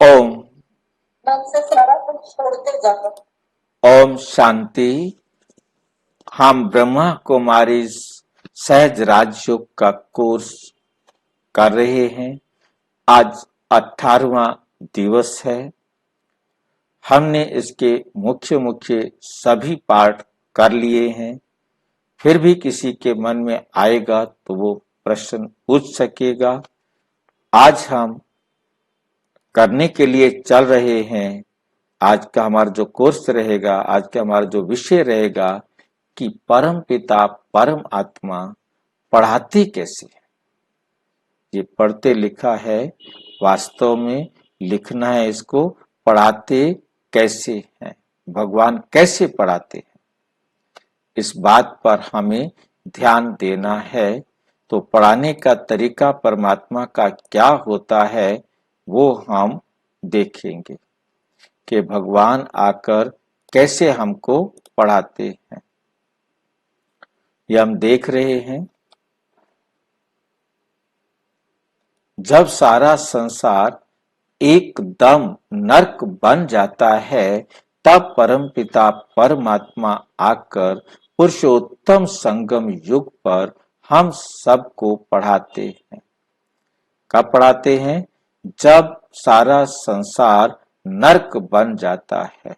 ओम। मन से सारा कुछ छोड़ते जाओ। ओम शांति। हम ब्रह्मा कुमारी सहज राजयोग का कोर्स कर रहे हैं। आज 18वां दिवस है। हमने इसके मुख्य मुख्य सभी पाठ कर लिए हैं। फिर भी किसी के मन में आएगा तो वो प्रश्न पूछ सकेगा। आज हम करने के लिए चल रहे हैं। आज का हमारा जो कोर्स रहेगा, आज का हमारा जो विषय रहेगा कि परम पिता परम आत्मा पढ़ाते कैसे हैं। ये पढ़ते लिखा है, वास्तव में लिखना है इसको, पढ़ाते कैसे हैं, भगवान कैसे पढ़ाते हैं, इस बात पर हमें ध्यान देना है। तो पढ़ाने का तरीका परमात्मा का क्या होता है वो हम देखेंगे कि भगवान आकर कैसे हमको पढ़ाते हैं। ये हम देख रहे हैं। जब सारा संसार एकदम नरक बन जाता है, तब परमपिता परमात्मा आकर पुरुषोत्तम संगम युग पर हम सबको पढ़ाते हैं। कब पढ़ाते हैं? जब सारा संसार नरक बन जाता है।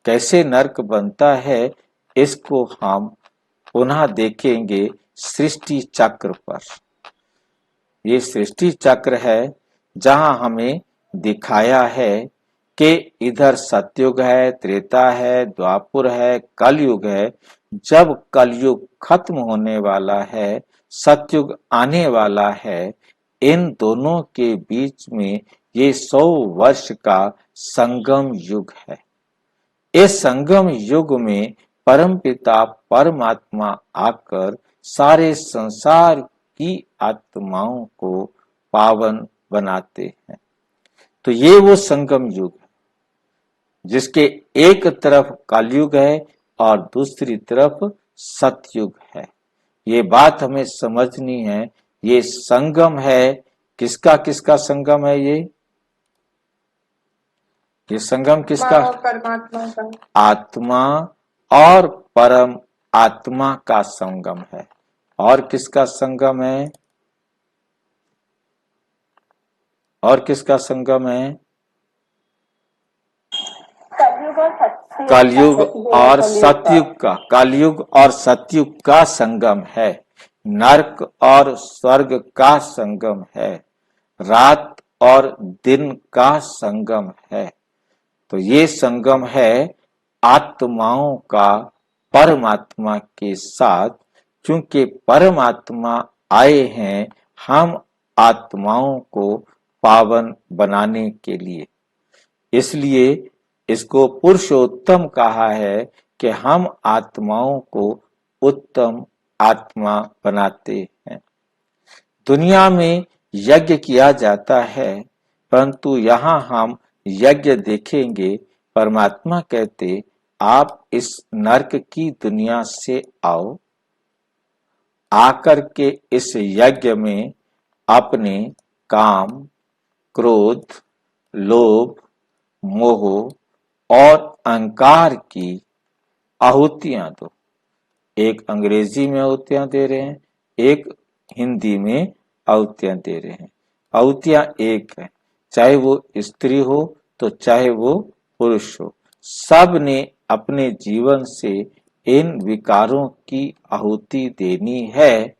कैसे नरक बनता है इसको हम पुनः देखेंगे सृष्टि चक्र पर। ये सृष्टि चक्र है जहां हमें दिखाया है कि इधर सतयुग है, त्रेता है, द्वापुर है, कलयुग है। जब कलयुग खत्म होने वाला है, सतयुग आने वाला है, इन दोनों के बीच में ये 100 वर्ष का संगम युग है। इस संगम युग में परमपिता परमात्मा आकर सारे संसार की आत्माओं को पावन बनाते हैं। तो ये वो संगम युग है जिसके एक तरफ कलयुग है और दूसरी तरफ सतयुग है। ये बात हमें समझनी है। ये संगम है, किसका किसका संगम है? ये संगम किसका? मानव परमात्मा का। आत्मा और परम आत्मा का संगम है। और किसका संगम है? और किसका संगम है? कलयुग और सतयुग का कलयुग दोनों और कलयुग का। सतयुग का, कलयुग और सतयुग का संगम है। नरक और स्वर्ग का संगम है। रात और दिन का संगम है। तो ये संगम है आत्माओं का परमात्मा के साथ। क्योंकि परमात्मा आए हैं हम आत्माओं को पावन बनाने के लिए, इसलिए इसको पुरुषोत्तम कहा है कि हम आत्माओं को उत्तम आत्मा बनाते हैं। दुनिया में यज्ञ किया जाता है, परंतु यहाँ हम यज्ञ देखेंगे। परमात्मा कहते आप इस नरक की दुनिया से आओ, आकर के इस यज्ञ में अपने काम, क्रोध, लोभ, मोह और अहंकार की आहुतियां दो। एक अंग्रेजी में आहुतियां दे रहे हैं, एक हिंदी में आहुतियां दे रहे हैं। आहुतियां एक है, चाहे वो स्त्री हो तो चाहे वो पुरुष हो, सब ने अपने जीवन से इन विकारों की आहुति देनी है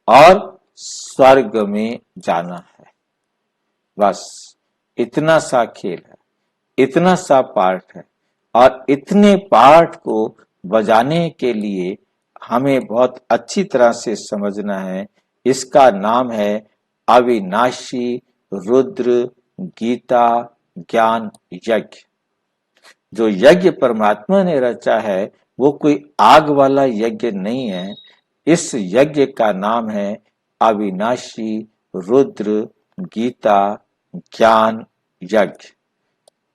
और स्वर्ग में जाना है। बस इतना सा खेल है, इतना सा पाठ है। और इतने पाठ को बजाने के लिए हमें बहुत अच्छी तरह से समझना है। इसका नाम है अविनाशी रुद्र गीता ज्ञान यज्ञ। जो यज्ञ परमात्मा ने रचा है वो कोई आग वाला यज्ञ नहीं है। इस यज्ञ का नाम है अविनाशी रुद्र गीता ज्ञान यज्ञ।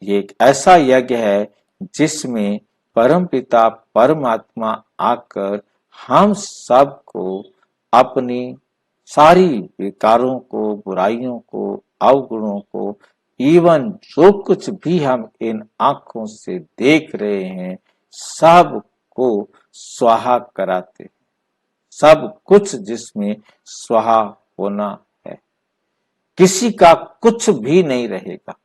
ये एक ऐसा यज्ञ है जिसमें परमपिता परमात्मा आकर हम सबको अपनी सारी विकारों को, बुराइयों को, अवगुणों को इवन जो कुछ भी हम इन आंखों से देख रहे हैं सब को स्वाहा कराते, सब कुछ जिसमें स्वाहा होना है, किसी का कुछ भी नहीं रहेगा,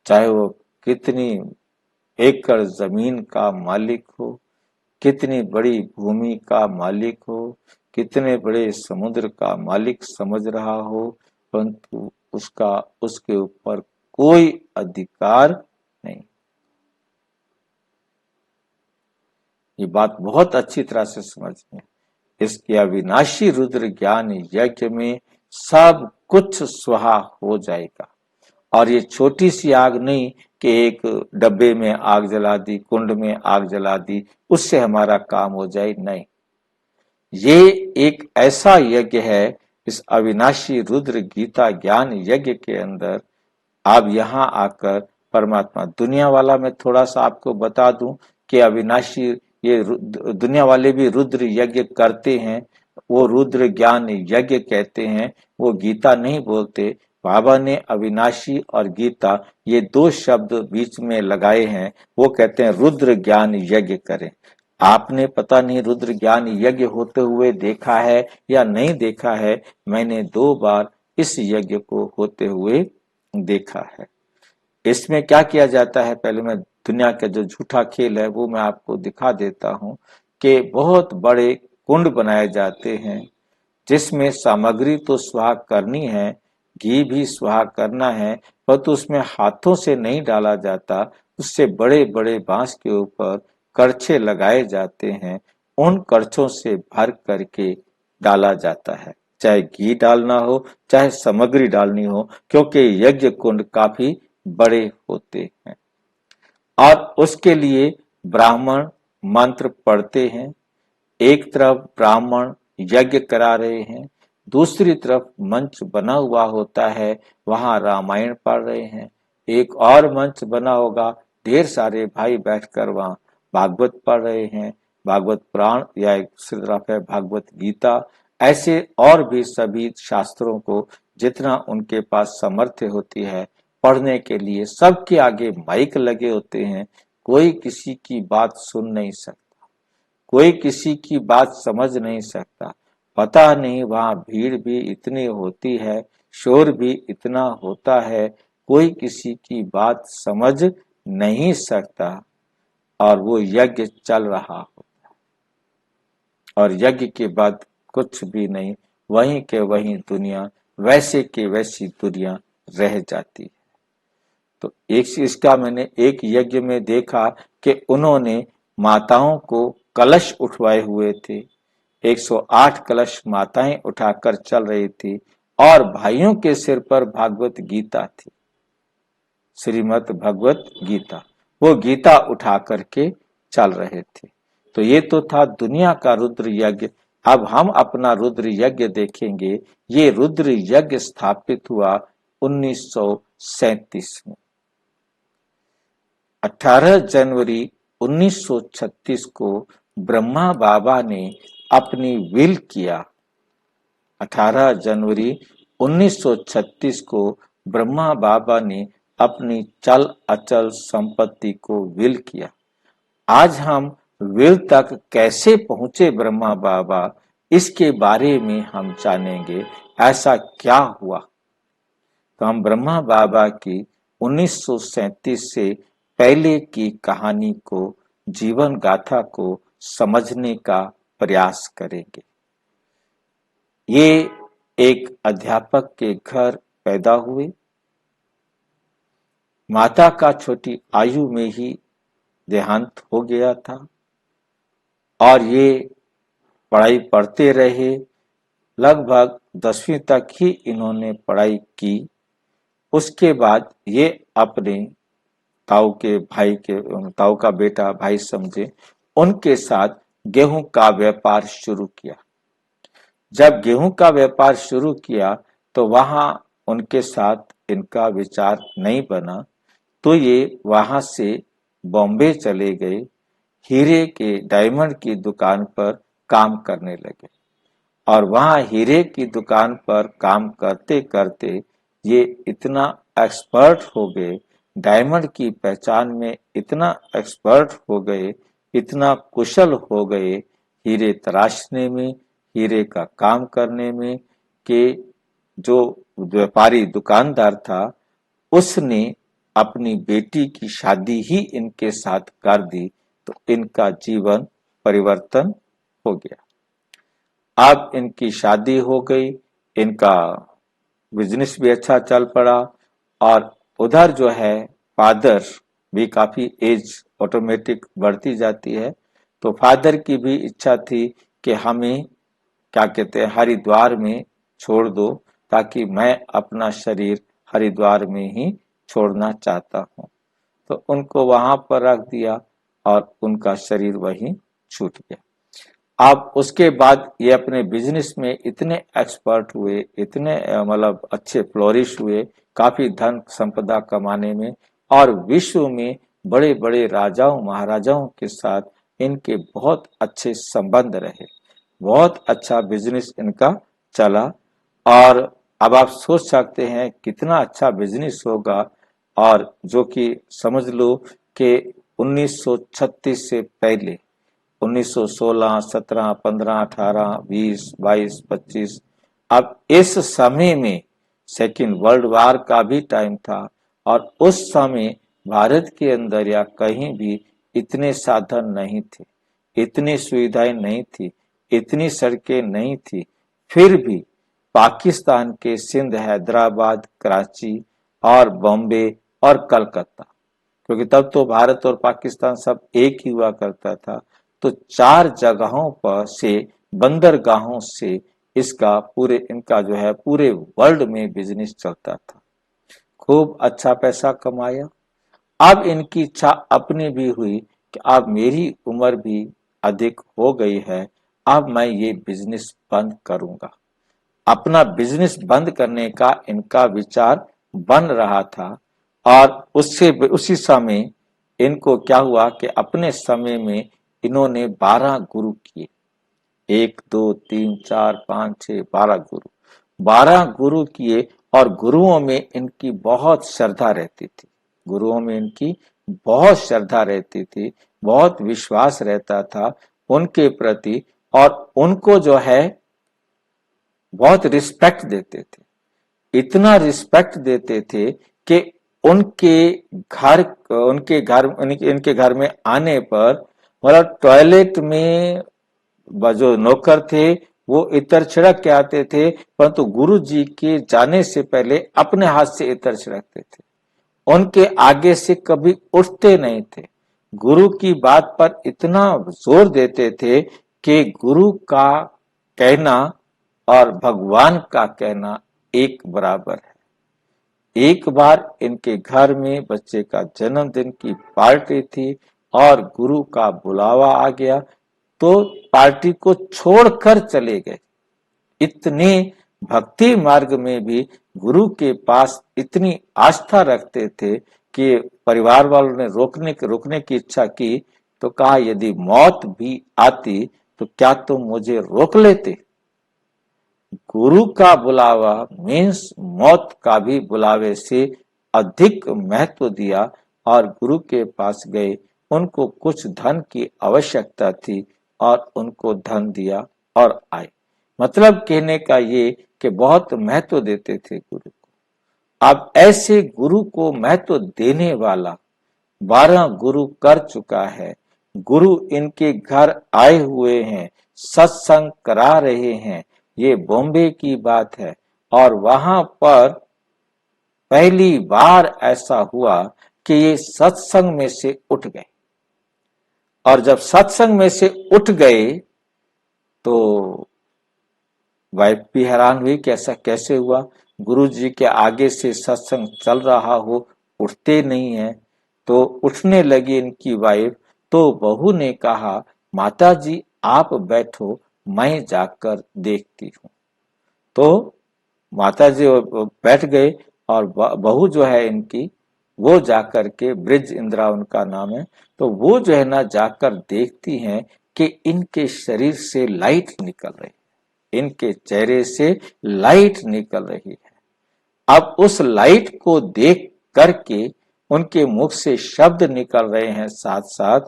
चाहे वो कितनी एकड़ जमीन का मालिक हो, कितनी बड़ी भूमि का मालिक हो, कितने बड़े समुद्र का मालिक समझ रहा हो, परंतु उसका उसके ऊपर कोई अधिकार नहीं। ये बात बहुत अच्छी तरह से समझनी है। इसके अविनाशी रुद्र ज्ञान यज्ञ में सब कुछ स्वाहा हो जाएगा। और ये छोटी सी आग नहीं कि एक डब्बे में आग जला दी, कुंड में आग जला दी, उससे हमारा काम हो जाए, नहीं। ये एक ऐसा यज्ञ है, इस अविनाशी रुद्र गीता ज्ञान यज्ञ के अंदर आप यहाँ आकर परमात्मा, दुनिया वाला मैं थोड़ा सा आपको बता दूं कि अविनाशी ये दुनिया वाले भी रुद्र यज्ञ करते हैं, वो रुद्र ज्ञान यज्ञ कहते हैं, वो गीता नहीं बोलते। बाबा ने अविनाशी और गीता ये दो शब्द बीच में लगाए हैं, वो कहते हैं रुद्र ज्ञान यज्ञ करें। आपने पता नहीं रुद्र ज्ञान यज्ञ होते हुए देखा है या नहीं देखा है, मैंने 2 बार इस यज्ञ को होते हुए देखा है। इसमें क्या किया जाता है, पहले मैं दुनिया का जो झूठा खेल है वो मैं आपको दिखा देता हूं कि बहुत बड़े कुंड बनाए जाते हैं जिसमें सामग्री तो सुहाग करनी है, घी भी सुहाग करना है, परंतु उसमें हाथों से नहीं डाला जाता, उससे बड़े बड़े बांस के ऊपर करछे लगाए जाते हैं, उन करछों से भर करके डाला जाता है, चाहे घी डालना हो चाहे सामग्री डालनी हो, क्योंकि यज्ञ कुंड काफी बड़े होते हैं। और उसके लिए ब्राह्मण मंत्र पढ़ते हैं। एक तरफ ब्राह्मण यज्ञ करा रहे हैं, दूसरी तरफ मंच बना हुआ होता है, वहां रामायण पढ़ रहे हैं। एक और मंच बना होगा, ढेर सारे भाई बैठकर वहां भागवत पढ़ रहे हैं, भागवत पुराण या एक दूसरी तरफ है भागवत गीता। ऐसे और भी सभी शास्त्रों को जितना उनके पास सामर्थ्य होती है पढ़ने के लिए, सबके आगे माइक लगे होते हैं, कोई किसी की बात सुन नहीं सकता, कोई किसी की बात समझ नहीं सकता। पता नहीं वहां भीड़ भी इतनी होती है, शोर भी इतना होता है, कोई किसी की बात समझ नहीं सकता, और वो यज्ञ चल रहा होता है। और यज्ञ के बाद कुछ भी नहीं, वहीं के वहीं दुनिया वैसे के वैसी दुनिया रह जाती है। तो एक इसका मैंने एक यज्ञ में देखा कि उन्होंने माताओं को कलश उठवाए हुए थे, 108 कलश माताएं उठाकर चल रही थी, और भाइयों के सिर पर भागवत गीता थी, श्रीमद् भगवत गीता, वो गीता उठा करके चल रहे थे। तो ये तो था दुनिया का रुद्र यज्ञ। अब हम अपना रुद्र यज्ञ देखेंगे। ये रुद्र यज्ञ स्थापित हुआ 1937 में। 18 जनवरी 1936 को ब्रह्मा बाबा ने अपनी विल किया। 18 जनवरी 1936 को ब्रह्मा बाबा ने अपनी चल अचल संपत्ति को विल किया। आज हम विल तक कैसे पहुंचे ब्रह्मा बाबा, इसके बारे में हम जानेंगे, ऐसा क्या हुआ। तो हम ब्रह्मा बाबा की 1937 से पहले की कहानी को, जीवन गाथा को समझने का प्रयास करेंगे। ये एक अध्यापक के घर पैदा हुए। माता का छोटी आयु में ही देहांत हो गया था, और ये पढ़ाई पढ़ते रहे, लगभग 10वीं तक ही इन्होंने पढ़ाई की। उसके बाद ये अपने ताऊ के भाई के, ताऊ का बेटा भाई समझे, उनके साथ गेहूं का व्यापार शुरू किया। जब गेहूं का व्यापार शुरू किया तो वहां उनके साथ इनका विचार नहीं बना, तो ये वहां से बॉम्बे चले गए, हीरे के डायमंड की दुकान पर काम करने लगे। और वहां हीरे की दुकान पर काम करते करते ये इतना एक्सपर्ट हो गए, डायमंड की पहचान में इतना एक्सपर्ट हो गए, इतना कुशल हो गए हीरे तराशने में, हीरे का काम करने में, कि जो व्यापारी दुकानदार था उसने अपनी बेटी की शादी ही इनके साथ कर दी, तो इनका जीवन परिवर्तन हो गया। अब इनकी शादी हो गई, इनका बिजनेस भी अच्छा चल पड़ा, और उधर जो है फादर भी काफी एज ऑटोमेटिक बढ़ती जाती है, तो फादर की भी इच्छा थी कि हमें क्या कहते हैं हरिद्वार में छोड़ दो, ताकि मैं अपना शरीर हरिद्वार में ही छोड़ना चाहता हूँ। तो उनको वहां पर रख दिया और उनका शरीर वहीं छूट गया। अब उसके बाद ये अपने बिजनेस में इतने एक्सपर्ट हुए, इतने मतलब अच्छे फ्लोरिश हुए, काफी धन संपदा कमाने में, और विश्व में बड़े बड़े राजाओं महाराजाओं के साथ इनके बहुत अच्छे संबंध रहे, बहुत अच्छा बिजनेस इनका चला। और अब आप सोच सकते हैं कितना अच्छा बिजनेस होगा, और जो कि समझ लो कि 1936 से पहले 1916, 17, 15, 18, 20, 22, 25, अब इस समय में सेकेंड वर्ल्ड वार का भी टाइम था, और उस समय भारत के अंदर या कहीं भी इतने साधन नहीं थे, इतनी सुविधाएं नहीं थी, इतनी सड़कें नहीं थी, फिर भी पाकिस्तान के सिंध, हैदराबाद, कराची और बॉम्बे और कलकत्ता, क्योंकि तब तो भारत और पाकिस्तान सब एक ही हुआ करता था, तो 4 जगहों पर से बंदरगाहों से इसका पूरे इनका जो है पूरे वर्ल्ड में बिजनेस चलता था। खूब अच्छा पैसा कमाया। अब इनकी इच्छा अपनी भी हुई कि अब मेरी उम्र भी अधिक हो गई है, अब मैं ये बिजनेस बंद करूंगा। अपना बिजनेस बंद करने का इनका विचार बन रहा था, और उससे उसी समय इनको क्या हुआ कि अपने समय में इन्होंने 12 गुरु किए, 1 2 3 4 5 6 12 गुरु, 12 गुरु किए, और गुरुओं में इनकी बहुत श्रद्धा रहती थी, गुरुओं में इनकी बहुत श्रद्धा रहती थी, बहुत विश्वास रहता था उनके प्रति, और उनको जो है बहुत रिस्पेक्ट देते थे, इतना रिस्पेक्ट देते थे कि उनके इनके घर में आने पर मतलब टॉयलेट में जो नौकर थे वो इतर छिड़क के आते थे, परंतु गुरु जी के जाने से पहले अपने हाथ से इतर छिड़कते थे, उनके आगे से कभी उठते नहीं थे, गुरु की बात पर इतना जोर देते थे कि गुरु का कहना और भगवान का कहना एक बराबर है। एक बार इनके घर में बच्चे का जन्मदिन की पार्टी थी और गुरु का बुलावा आ गया, तो पार्टी को छोड़कर चले गए। इतने भक्ति मार्ग में भी गुरु के पास इतनी आस्था रखते थे कि परिवार वालों ने रोकने की इच्छा की, तो कहा यदि मौत भी आती तो क्या तुम मुझे रोक लेते। गुरु का बुलावा मीन्स मौत का भी बुलावे से अधिक महत्व दिया, और गुरु के पास गए, उनको कुछ धन की आवश्यकता थी और उनको धन दिया और आए। मतलब कहने का ये कि बहुत महत्व देते थे गुरु को। अब ऐसे गुरु को महत्व देने वाला 12 गुरु कर चुका है, गुरु इनके घर आए हुए हैं, सत्संग करा रहे हैं, ये बॉम्बे की बात है, और वहां पर पहली बार ऐसा हुआ कि ये सत्संग में से उठ गए, और जब सत्संग में से उठ गए तो वाइफ भी हैरान हुई कि ऐसा कैसे हुआ, गुरु जी के आगे से सत्संग चल रहा हो, उठते नहीं है। तो उठने लगी इनकी वाइफ, तो बहू ने कहा माता जी आप बैठो, मैं जाकर देखती हूँ। तो माता जी बैठ गए, और बहू जो है इनकी वो जाकर के, ब्रिज इंदिरा उनका नाम है, तो वो जो है ना जाकर देखती हैं कि इनके शरीर से लाइट निकल रही है, इनके चेहरे से लाइट निकल रही है। अब उस लाइट को देख करके उनके मुख से शब्द निकल रहे हैं साथ साथ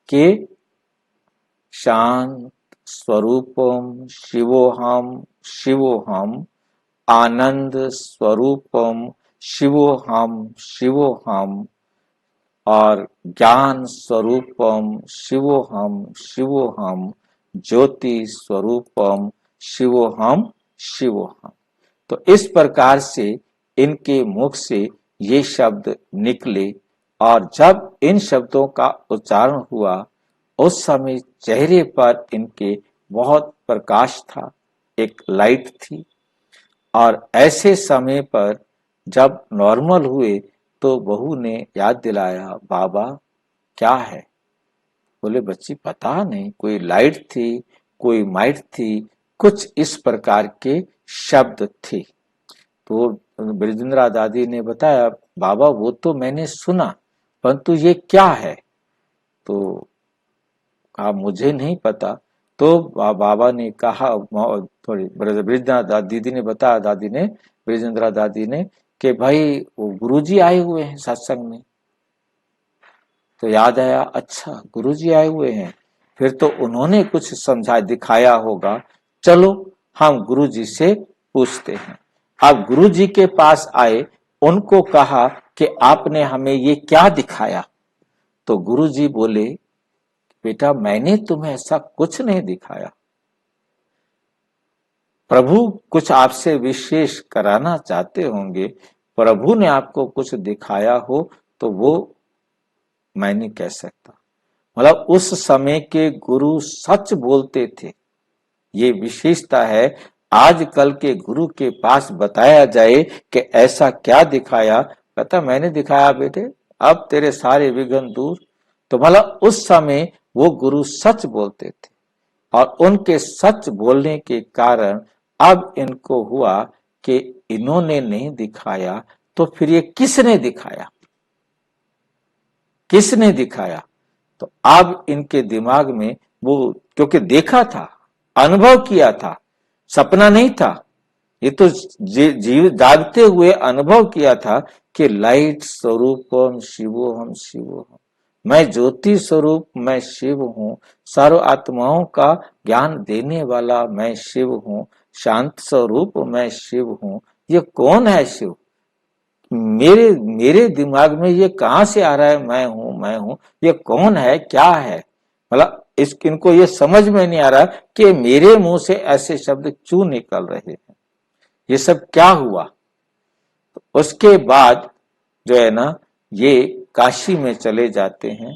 कि शांत स्वरूपम शिवोहम शिवोहम, आनंद स्वरूपम शिवोहम शिवोहम, और ज्ञान स्वरूपम शिवोहम शिवोहम, ज्योति स्वरूपम शिवोहम शिवोहम। तो इस प्रकार से इनके मुख से ये शब्द निकले, और जब इन शब्दों का उच्चारण हुआ उस समय चेहरे पर इनके बहुत प्रकाश था, एक लाइट थी। और ऐसे समय पर जब नॉर्मल हुए तो बहू ने याद दिलाया, बाबा क्या है? बोले बच्ची पता नहीं, कोई लाइट थी, कोई माइट थी, कुछ इस प्रकार के शब्द थे। तो बृजेंद्रा दादी ने बताया, बाबा वो तो मैंने सुना, परंतु ये क्या है? तो कहा मुझे नहीं पता। तो बाबा ने कहा, थोड़ी बृजेंद्रा दीदी ने बताया, दादी ने, बृजेंद्रा दादी ने, कि भाई वो गुरुजी आए हुए हैं सत्संग में। तो याद आया, अच्छा गुरुजी आए हुए हैं, फिर तो उन्होंने कुछ समझा दिखाया होगा, चलो हम गुरुजी से पूछते हैं। अब गुरुजी के पास आए, उनको कहा कि आपने हमें ये क्या दिखाया? तो गुरुजी बोले, बेटा मैंने तुम्हें ऐसा कुछ नहीं दिखाया, प्रभु कुछ आपसे विशेष कराना चाहते होंगे, प्रभु ने आपको कुछ दिखाया हो तो वो मैं नहीं कह सकता। मतलब उस समय के गुरु सच बोलते थे, ये विशेषता है। आजकल के गुरु के पास बताया जाए कि ऐसा क्या दिखाया, कहता मैंने दिखाया बेटे, अब तेरे सारे विघ्न दूर। तो मतलब उस समय वो गुरु सच बोलते थे, और उनके सच बोलने के कारण अब इनको हुआ कि इन्होंने नहीं दिखाया तो फिर ये किसने दिखाया? किसने दिखाया? तो अब इनके दिमाग में वो, क्योंकि देखा था, अनुभव किया था, सपना नहीं था, ये तो जीव जागते हुए अनुभव किया था कि लाइट स्वरूपम शिवोहम शिवोहम, मैं ज्योति स्वरूप, मैं शिव हूँ, सर्व आत्माओं का ज्ञान देने वाला मैं शिव हूँ, शांत स्वरूप मैं शिव हूँ। ये कौन है शिव? मेरे मेरे दिमाग में ये कहां से आ रहा है, मैं हूं, ये कौन है, क्या है? मतलब इनको ये समझ में नहीं आ रहा कि मेरे मुंह से ऐसे शब्द क्यों निकल रहे हैं, ये सब क्या हुआ? तो उसके बाद जो है ना, ये काशी में चले जाते हैं।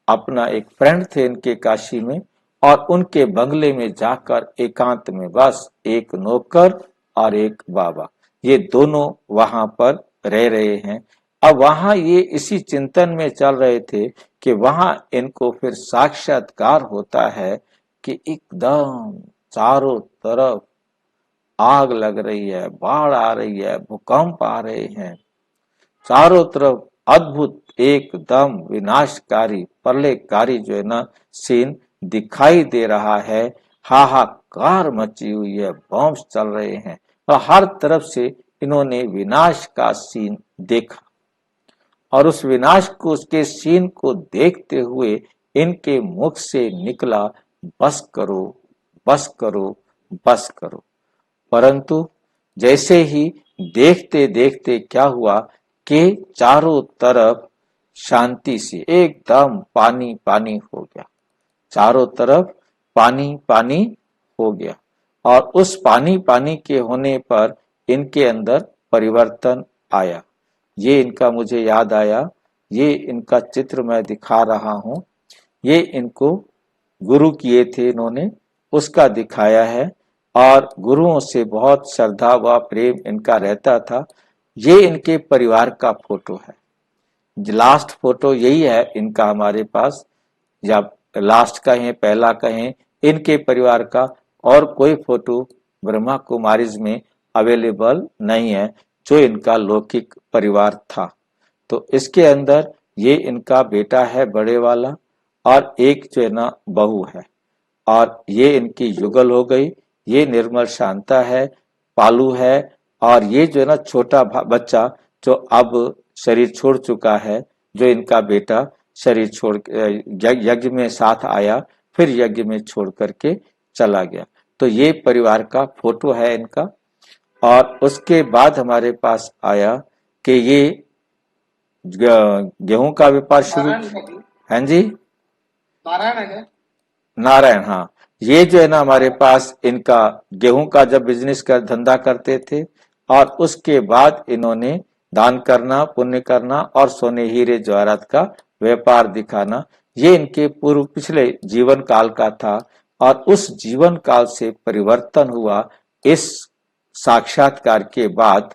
अपना एक फ्रेंड थे इनके काशी में, और उनके बंगले में जाकर एकांत में बस एक नौकर और एक बाबा, ये दोनों वहां पर रह रहे हैं। अब वहां ये इसी चिंतन में चल रहे थे कि वहां इनको फिर साक्षात्कार होता है कि एकदम चारों तरफ आग लग रही है, बाढ़ आ रही है, भूकंप आ रहे हैं, चारों तरफ अद्भुत एकदम विनाशकारी प्रलयकारी जो है ना सीन दिखाई दे रहा है। हाहाकार मची हुई है, बॉम्ब चल रहे हैं, और हर तरफ से इन्होंने विनाश का सीन देखा। और उस विनाश को, उसके सीन को देखते हुए इनके मुख से निकला, बस करो, बस करो, बस करो। परंतु जैसे ही देखते देखते क्या हुआ कि चारों तरफ शांति से एकदम पानी पानी हो गया, चारों तरफ पानी पानी हो गया। और उस पानी पानी के होने पर इनके अंदर परिवर्तन आया। ये इनका मुझे याद आया, ये इनका चित्र मैं दिखा रहा हूं, ये इनको गुरु किए थे इन्होंने, उसका दिखाया है। और गुरुओं से बहुत श्रद्धा व प्रेम इनका रहता था। ये इनके परिवार का फोटो है, लास्ट फोटो यही है इनका हमारे पास, या लास्ट कहें पहला कहें, इनके परिवार का और कोई फोटो ब्रह्मा कुमारीज में अवेलेबल नहीं है जो इनका लौकिक परिवार था। तो इसके अंदर ये इनका बेटा है बड़े वाला, और एक जो है ना बहू है, और ये इनकी युगल हो गई। ये निर्मल शांता है, पालू है, और ये जो है ना छोटा बच्चा जो अब शरीर छोड़ चुका है, जो इनका बेटा शरीर छोड़ यज्ञ में साथ आया, फिर यज्ञ में छोड़ करके चला गया। तो ये परिवार का फोटो है इनका। और उसके बाद हमारे पास आया कि ये गेहूं का व्यापार शुरू। हाँ जी, नारायण है क्या? नारायण, हाँ। ये जो है ना हमारे पास इनका गेहूं का जब बिजनेस का धंधा करते थे, और उसके बाद इन्होंने दान करना, पुण्य करना और सोने हीरे जवाहरात का व्यापार दिखाना, ये इनके पूर्व पिछले जीवन काल का था। और उस जीवन काल से परिवर्तन हुआ इस साक्षात्कार के बाद,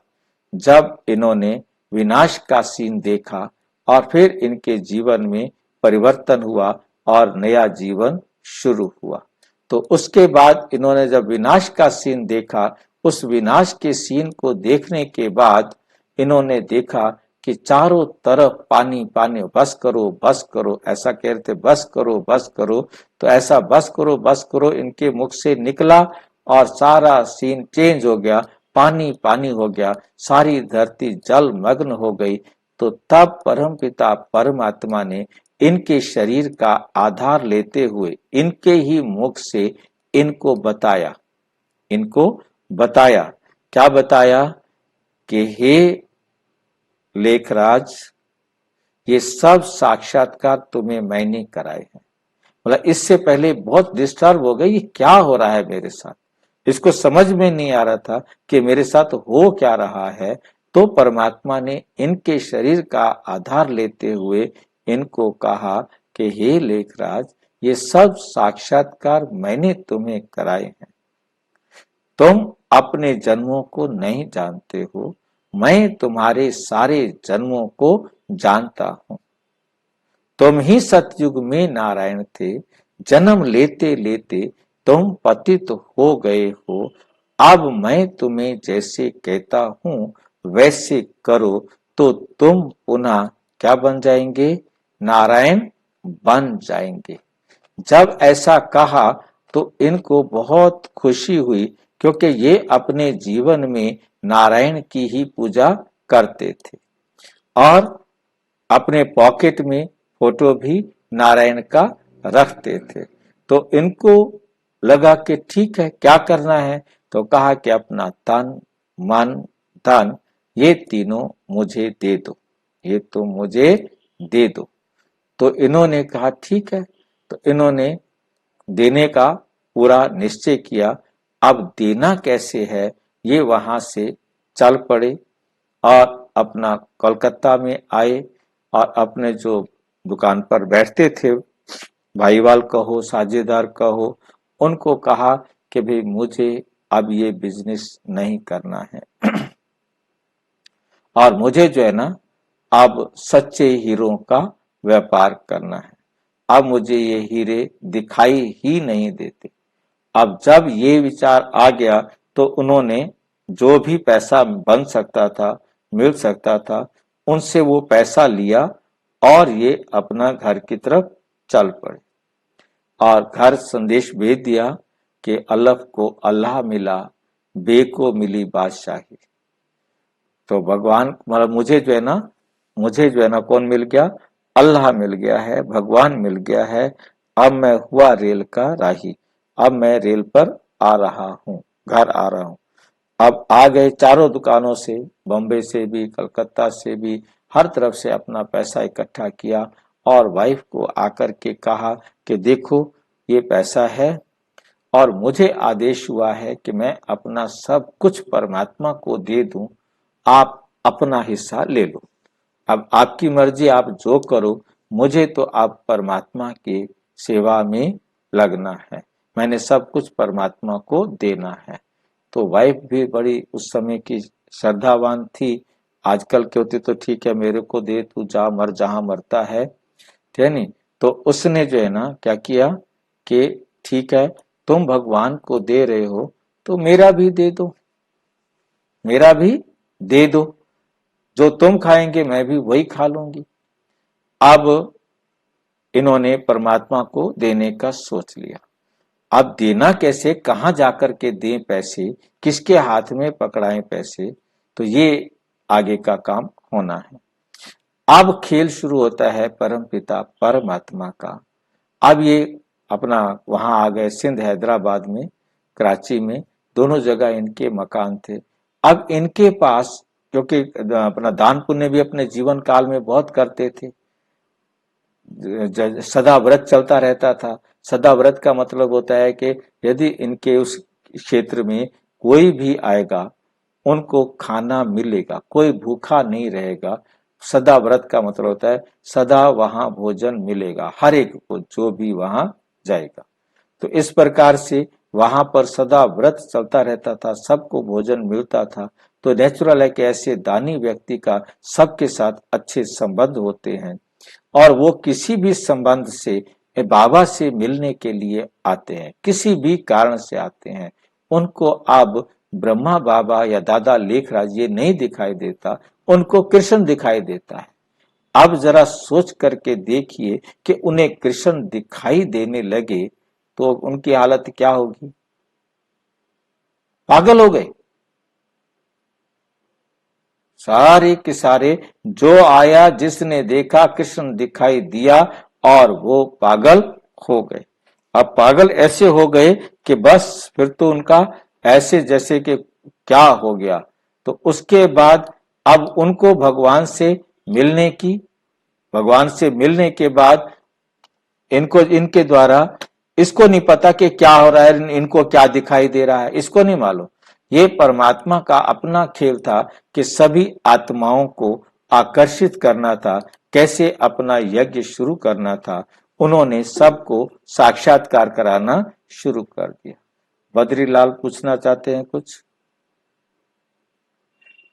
जब इन्होंने विनाश का सीन देखा और फिर इनके जीवन में परिवर्तन हुआ और नया जीवन शुरू हुआ। तो उसके बाद इन्होंने जब विनाश का सीन देखा, उस विनाश के सीन को देखने के बाद इन्होंने देखा कि चारों तरफ पानी पानी, बस करो ऐसा कह रहे थे, बस करो। तो ऐसा बस करो इनके मुख से निकला और सारा सीन चेंज हो गया, पानी पानी हो गया, सारी धरती जल मग्न हो गई। तो तब परमपिता परमात्मा ने इनके शरीर का आधार लेते हुए इनके ही मुख से इनको बताया क्या बताया कि हे लेखराज, ये सब साक्षात्कार तुम्हें मैंने कराए हैं। मतलब इससे पहले बहुत डिस्टर्ब हो गई, ये क्या हो रहा है मेरे साथ, इसको समझ में नहीं आ रहा था कि मेरे साथ हो क्या रहा है। तो परमात्मा ने इनके शरीर का आधार लेते हुए इनको कहा कि हे लेखराज, ये सब साक्षात्कार मैंने तुम्हें कराए हैं। तुम अपने जन्मों को नहीं जानते हो, मैं तुम्हारे सारे जन्मों को जानता हूं। तुम ही सतयुग में नारायण थे, जन्म लेते लेते तुम पतित हो गए हो। अब मैं तुम्हें जैसे कहता हूं वैसे करो, तो तुम पुनः क्या बन जाएंगे? नारायण बन जाएंगे। जब ऐसा कहा तो इनको बहुत खुशी हुई, क्योंकि ये अपने जीवन में नारायण की ही पूजा करते थे और अपने पॉकेट में फोटो भी नारायण का रखते थे। तो इनको लगा कि ठीक है, क्या करना है? तो कहा कि अपना तन मन धन ये तीनों मुझे दे दो, ये तो मुझे दे दो। तो इन्होंने कहा ठीक है। तो इन्होंने देने का पूरा निश्चय किया। अब देना कैसे है, ये वहां से चल पड़े और अपना कोलकाता में आए और अपने जो दुकान पर बैठते थे, भाईवाल कहो साझेदार कहो, उनको कहा कि भाई मुझे अब ये बिजनेस नहीं करना है और मुझे जो है ना अब सच्चे हीरों का व्यापार करना है। अब मुझे ये हीरे दिखाई ही नहीं देते। अब जब ये विचार आ गया तो उन्होंने जो भी पैसा बन सकता था, मिल सकता था, उनसे वो पैसा लिया और ये अपना घर की तरफ चल पड़े और घर संदेश भेज दिया कि अलफ को अल्लाह मिला, बे को मिली बादशाही। तो भगवान मतलब मुझे जो है ना कौन मिल गया? अल्लाह मिल गया है, भगवान मिल गया है। अब मैं हुआ रेल का राही, अब मैं रेल पर आ रहा हूँ, घर आ रहा हूँ। अब आ गए चारों दुकानों से, बॉम्बे से भी, कलकत्ता से भी, हर तरफ से अपना पैसा इकट्ठा किया और वाइफ को आकर के कहा कि देखो ये पैसा है और मुझे आदेश हुआ है कि मैं अपना सब कुछ परमात्मा को दे दूं, आप अपना हिस्सा ले लो। अब आपकी मर्जी, आप जो करो, मुझे तो आप परमात्मा की सेवा में लगना है, मैंने सब कुछ परमात्मा को देना है। तो वाइफ भी बड़ी उस समय की श्रद्धावान थी। आजकल के होते तो ठीक है, मेरे को दे, तू जा मर जहां मरता है, ठीक है नहीं। तो उसने जो है ना क्या किया कि ठीक है, तुम भगवान को दे रहे हो तो मेरा भी दे दो, मेरा भी दे दो, जो तुम खाएंगे मैं भी वही खा लूंगी। अब इन्होंने परमात्मा को देने का सोच लिया। अब देना कैसे, कहां जाकर के दें पैसे, किसके हाथ में पकड़ाएं पैसे, तो ये आगे का काम होना है। अब खेल शुरू होता है परम पिता परमात्मा का। अब ये अपना वहां आ गए, सिंध हैदराबाद में, कराची में, दोनों जगह इनके मकान थे। अब इनके पास, क्योंकि अपना दान पुण्य भी अपने जीवन काल में बहुत करते थे, सदा व्रत चलता रहता था। सदा व्रत का मतलब होता है कि यदि इनके उस क्षेत्र में कोई भी आएगा उनको खाना मिलेगा, कोई भूखा नहीं रहेगा। सदा व्रत का मतलब होता है सदा वहां भोजन मिलेगा हर एक को, जो भी वहां जाएगा। तो इस प्रकार से वहां पर सदा व्रत चलता रहता था, सबको भोजन मिलता था। तो नेचुरल है कि ऐसे दानी व्यक्ति का सबके साथ अच्छे संबंध होते हैं, और वो किसी भी संबंध से बाबा से मिलने के लिए आते हैं, किसी भी कारण से आते हैं। उनको अब ब्रह्मा बाबा या दादा लेखराज ये नहीं दिखाई देता, उनको कृष्ण दिखाई देता है। अब जरा सोच करके देखिए कि उन्हें कृष्ण दिखाई देने लगे तो उनकी हालत क्या होगी। पागल हो गए सारे के सारे। जो आया जिसने देखा कृष्ण दिखाई दिया और वो पागल हो गए। अब पागल ऐसे हो गए कि बस फिर तो उनका ऐसे जैसे कि क्या हो गया। तो उसके बाद अब उनको भगवान से मिलने के बाद इनको, इनके द्वारा, इसको नहीं पता कि क्या हो रहा है, इनको क्या दिखाई दे रहा है, इसको नहीं मालूम। ये परमात्मा का अपना खेल था कि सभी आत्माओं को आकर्षित करना था, कैसे अपना यज्ञ शुरू करना था। उन्होंने सबको साक्षात्कार कराना शुरू कर दिया। बद्रीलाल पूछना चाहते हैं कुछ?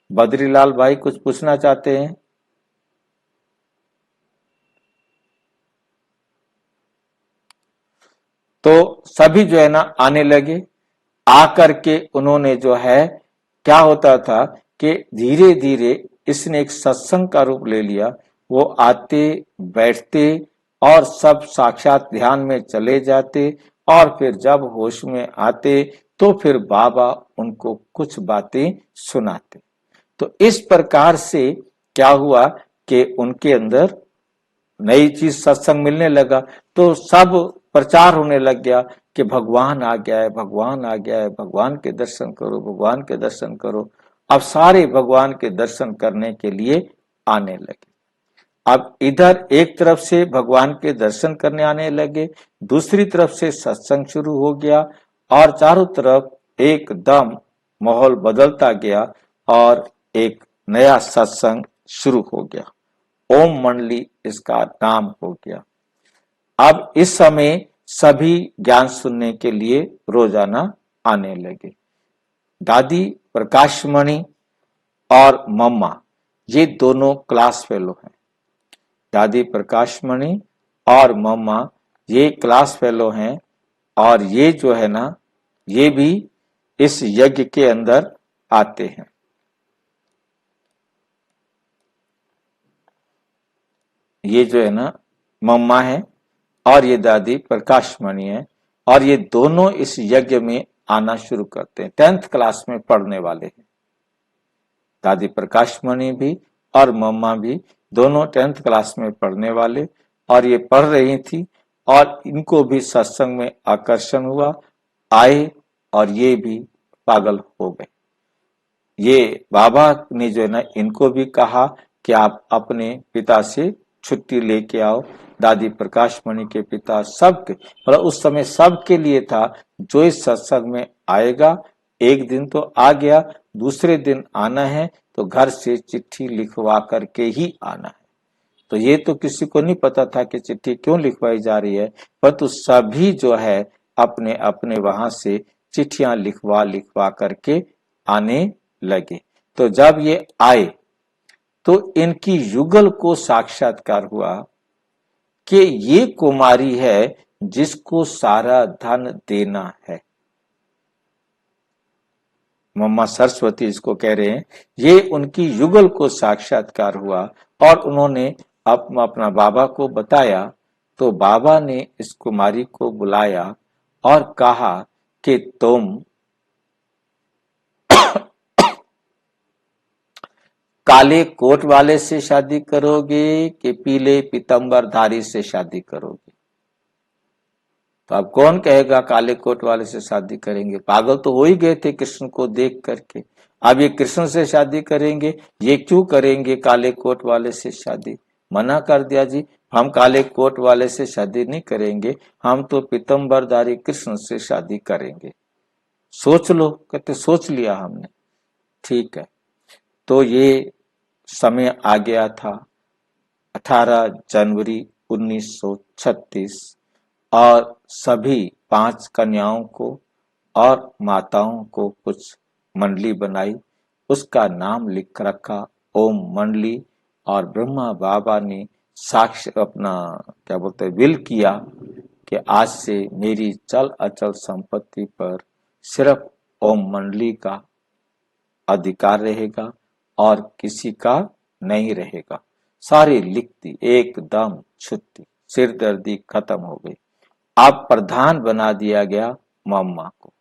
बद्रीलाल भाई कुछ पूछना चाहते हैं? तो सभी जो है ना आने लगे। आकर के उन्होंने जो है, क्या होता था कि धीरे धीरे इसने एक सत्संग का रूप ले लिया। वो आते बैठते और सब साक्षात ध्यान में चले जाते, और फिर जब होश में आते तो फिर बाबा उनको कुछ बातें सुनाते। तो इस प्रकार से क्या हुआ कि उनके अंदर नई चीज सत्संग मिलने लगा। तो सब प्रचार होने लग गया कि भगवान आ गया है, भगवान आ गया है, भगवान के दर्शन करो, भगवान के दर्शन करो। अब सारे भगवान के दर्शन करने के लिए आने लगे। अब इधर एक तरफ से भगवान के दर्शन करने आने लगे, दूसरी तरफ से सत्संग शुरू हो गया, और चारों तरफ एकदम माहौल बदलता गया और एक नया सत्संग शुरू हो गया। ओम मंडली इसका नाम हो गया। अब इस समय सभी ज्ञान सुनने के लिए रोजाना आने लगे। दादी प्रकाशमणि और मम्मा ये दोनों क्लास फेलो हैं। दादी प्रकाशमणि और मम्मा ये क्लास फेलो हैं, और ये जो है ना, ये भी इस यज्ञ के अंदर आते हैं। ये जो है ना मम्मा है और ये दादी प्रकाशमणि है, और ये दोनों इस यज्ञ में आना शुरू करते हैं। 10th क्लास में पढ़ने वाले हैं। दादी प्रकाशमणि भी और मम्मा भी दोनों 10th क्लास में पढ़ने वाले, और ये पढ़ रही थी और इनको भी सत्संग में आकर्षण हुआ, आए और ये भी पागल हो गए। ये बाबा ने जो है ना इनको भी कहा कि आप अपने पिता से छुट्टी लेके आओ। दादी प्रकाशमणि के पिता सबके, मतलब उस समय सबके लिए था, जो इस सत्संग में आएगा, एक दिन तो आ गया, दूसरे दिन आना है तो घर से चिट्ठी लिखवा करके ही आना है। तो ये तो किसी को नहीं पता था कि चिट्ठी क्यों लिखवाई जा रही है, परंतु सभी जो है अपने अपने वहां से चिट्ठियां लिखवा करके आने लगे। तो जब ये आए तो इनकी युगल को साक्षात्कार हुआ कि ये कुमारी है जिसको सारा धन देना है। मम्मा सरस्वती इसको कह रहे हैं। ये उनकी युगल को साक्षात्कार हुआ, और उन्होंने अपना बाबा को बताया। तो बाबा ने इस कुमारी को बुलाया और कहा कि तुम काले कोट वाले से शादी करोगे कि पीले पीतंबरधारी से शादी करोगे। तो अब कौन कहेगा काले कोट वाले से शादी करेंगे, पागल तो हो ही गए थे कृष्ण को देख करके। अब ये कृष्ण से शादी करेंगे, ये क्यों करेंगे काले कोट वाले से शादी। मना कर दिया जी, हम काले कोट वाले से शादी नहीं करेंगे, हम तो पीतंबरधारी कृष्ण से शादी करेंगे। सोच लो, कहते सोच लिया हमने, ठीक है। तो ये समय आ गया था 18 जनवरी 1936 और सभी 5 कन्याओं को और माताओं को कुछ मंडली बनाई, उसका नाम लिख रखा ओम मंडली। और ब्रह्मा बाबा ने साक्ष्य अपना क्या बोलते हैं विल किया कि आज से मेरी चल अचल संपत्ति पर सिर्फ ओम मंडली का अधिकार रहेगा और किसी का नहीं रहेगा। सारी लिख दी, एकदम छुट्टी, सिरदर्दी खत्म हो गई। अब प्रधान बना दिया गया मम्मा को।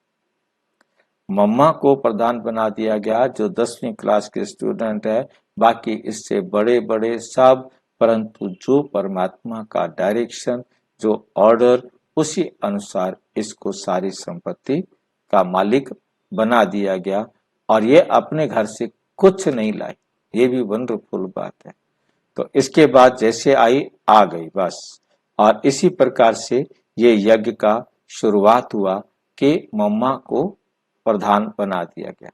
मम्मा को प्रधान बना दिया गया, जो 10वीं क्लास के स्टूडेंट है, बाकी इससे बड़े बड़े सब, परंतु जो परमात्मा का डायरेक्शन, जो ऑर्डर, उसी अनुसार इसको सारी संपत्ति का मालिक बना दिया गया। और ये अपने घर से कुछ नहीं लाई, ये भी वंडरफुल बात है। तो इसके बाद जैसे आई आ गई बस। और इसी प्रकार से ये यज्ञ का शुरुआत हुआ कि मम्मा को प्रधान बना दिया गया।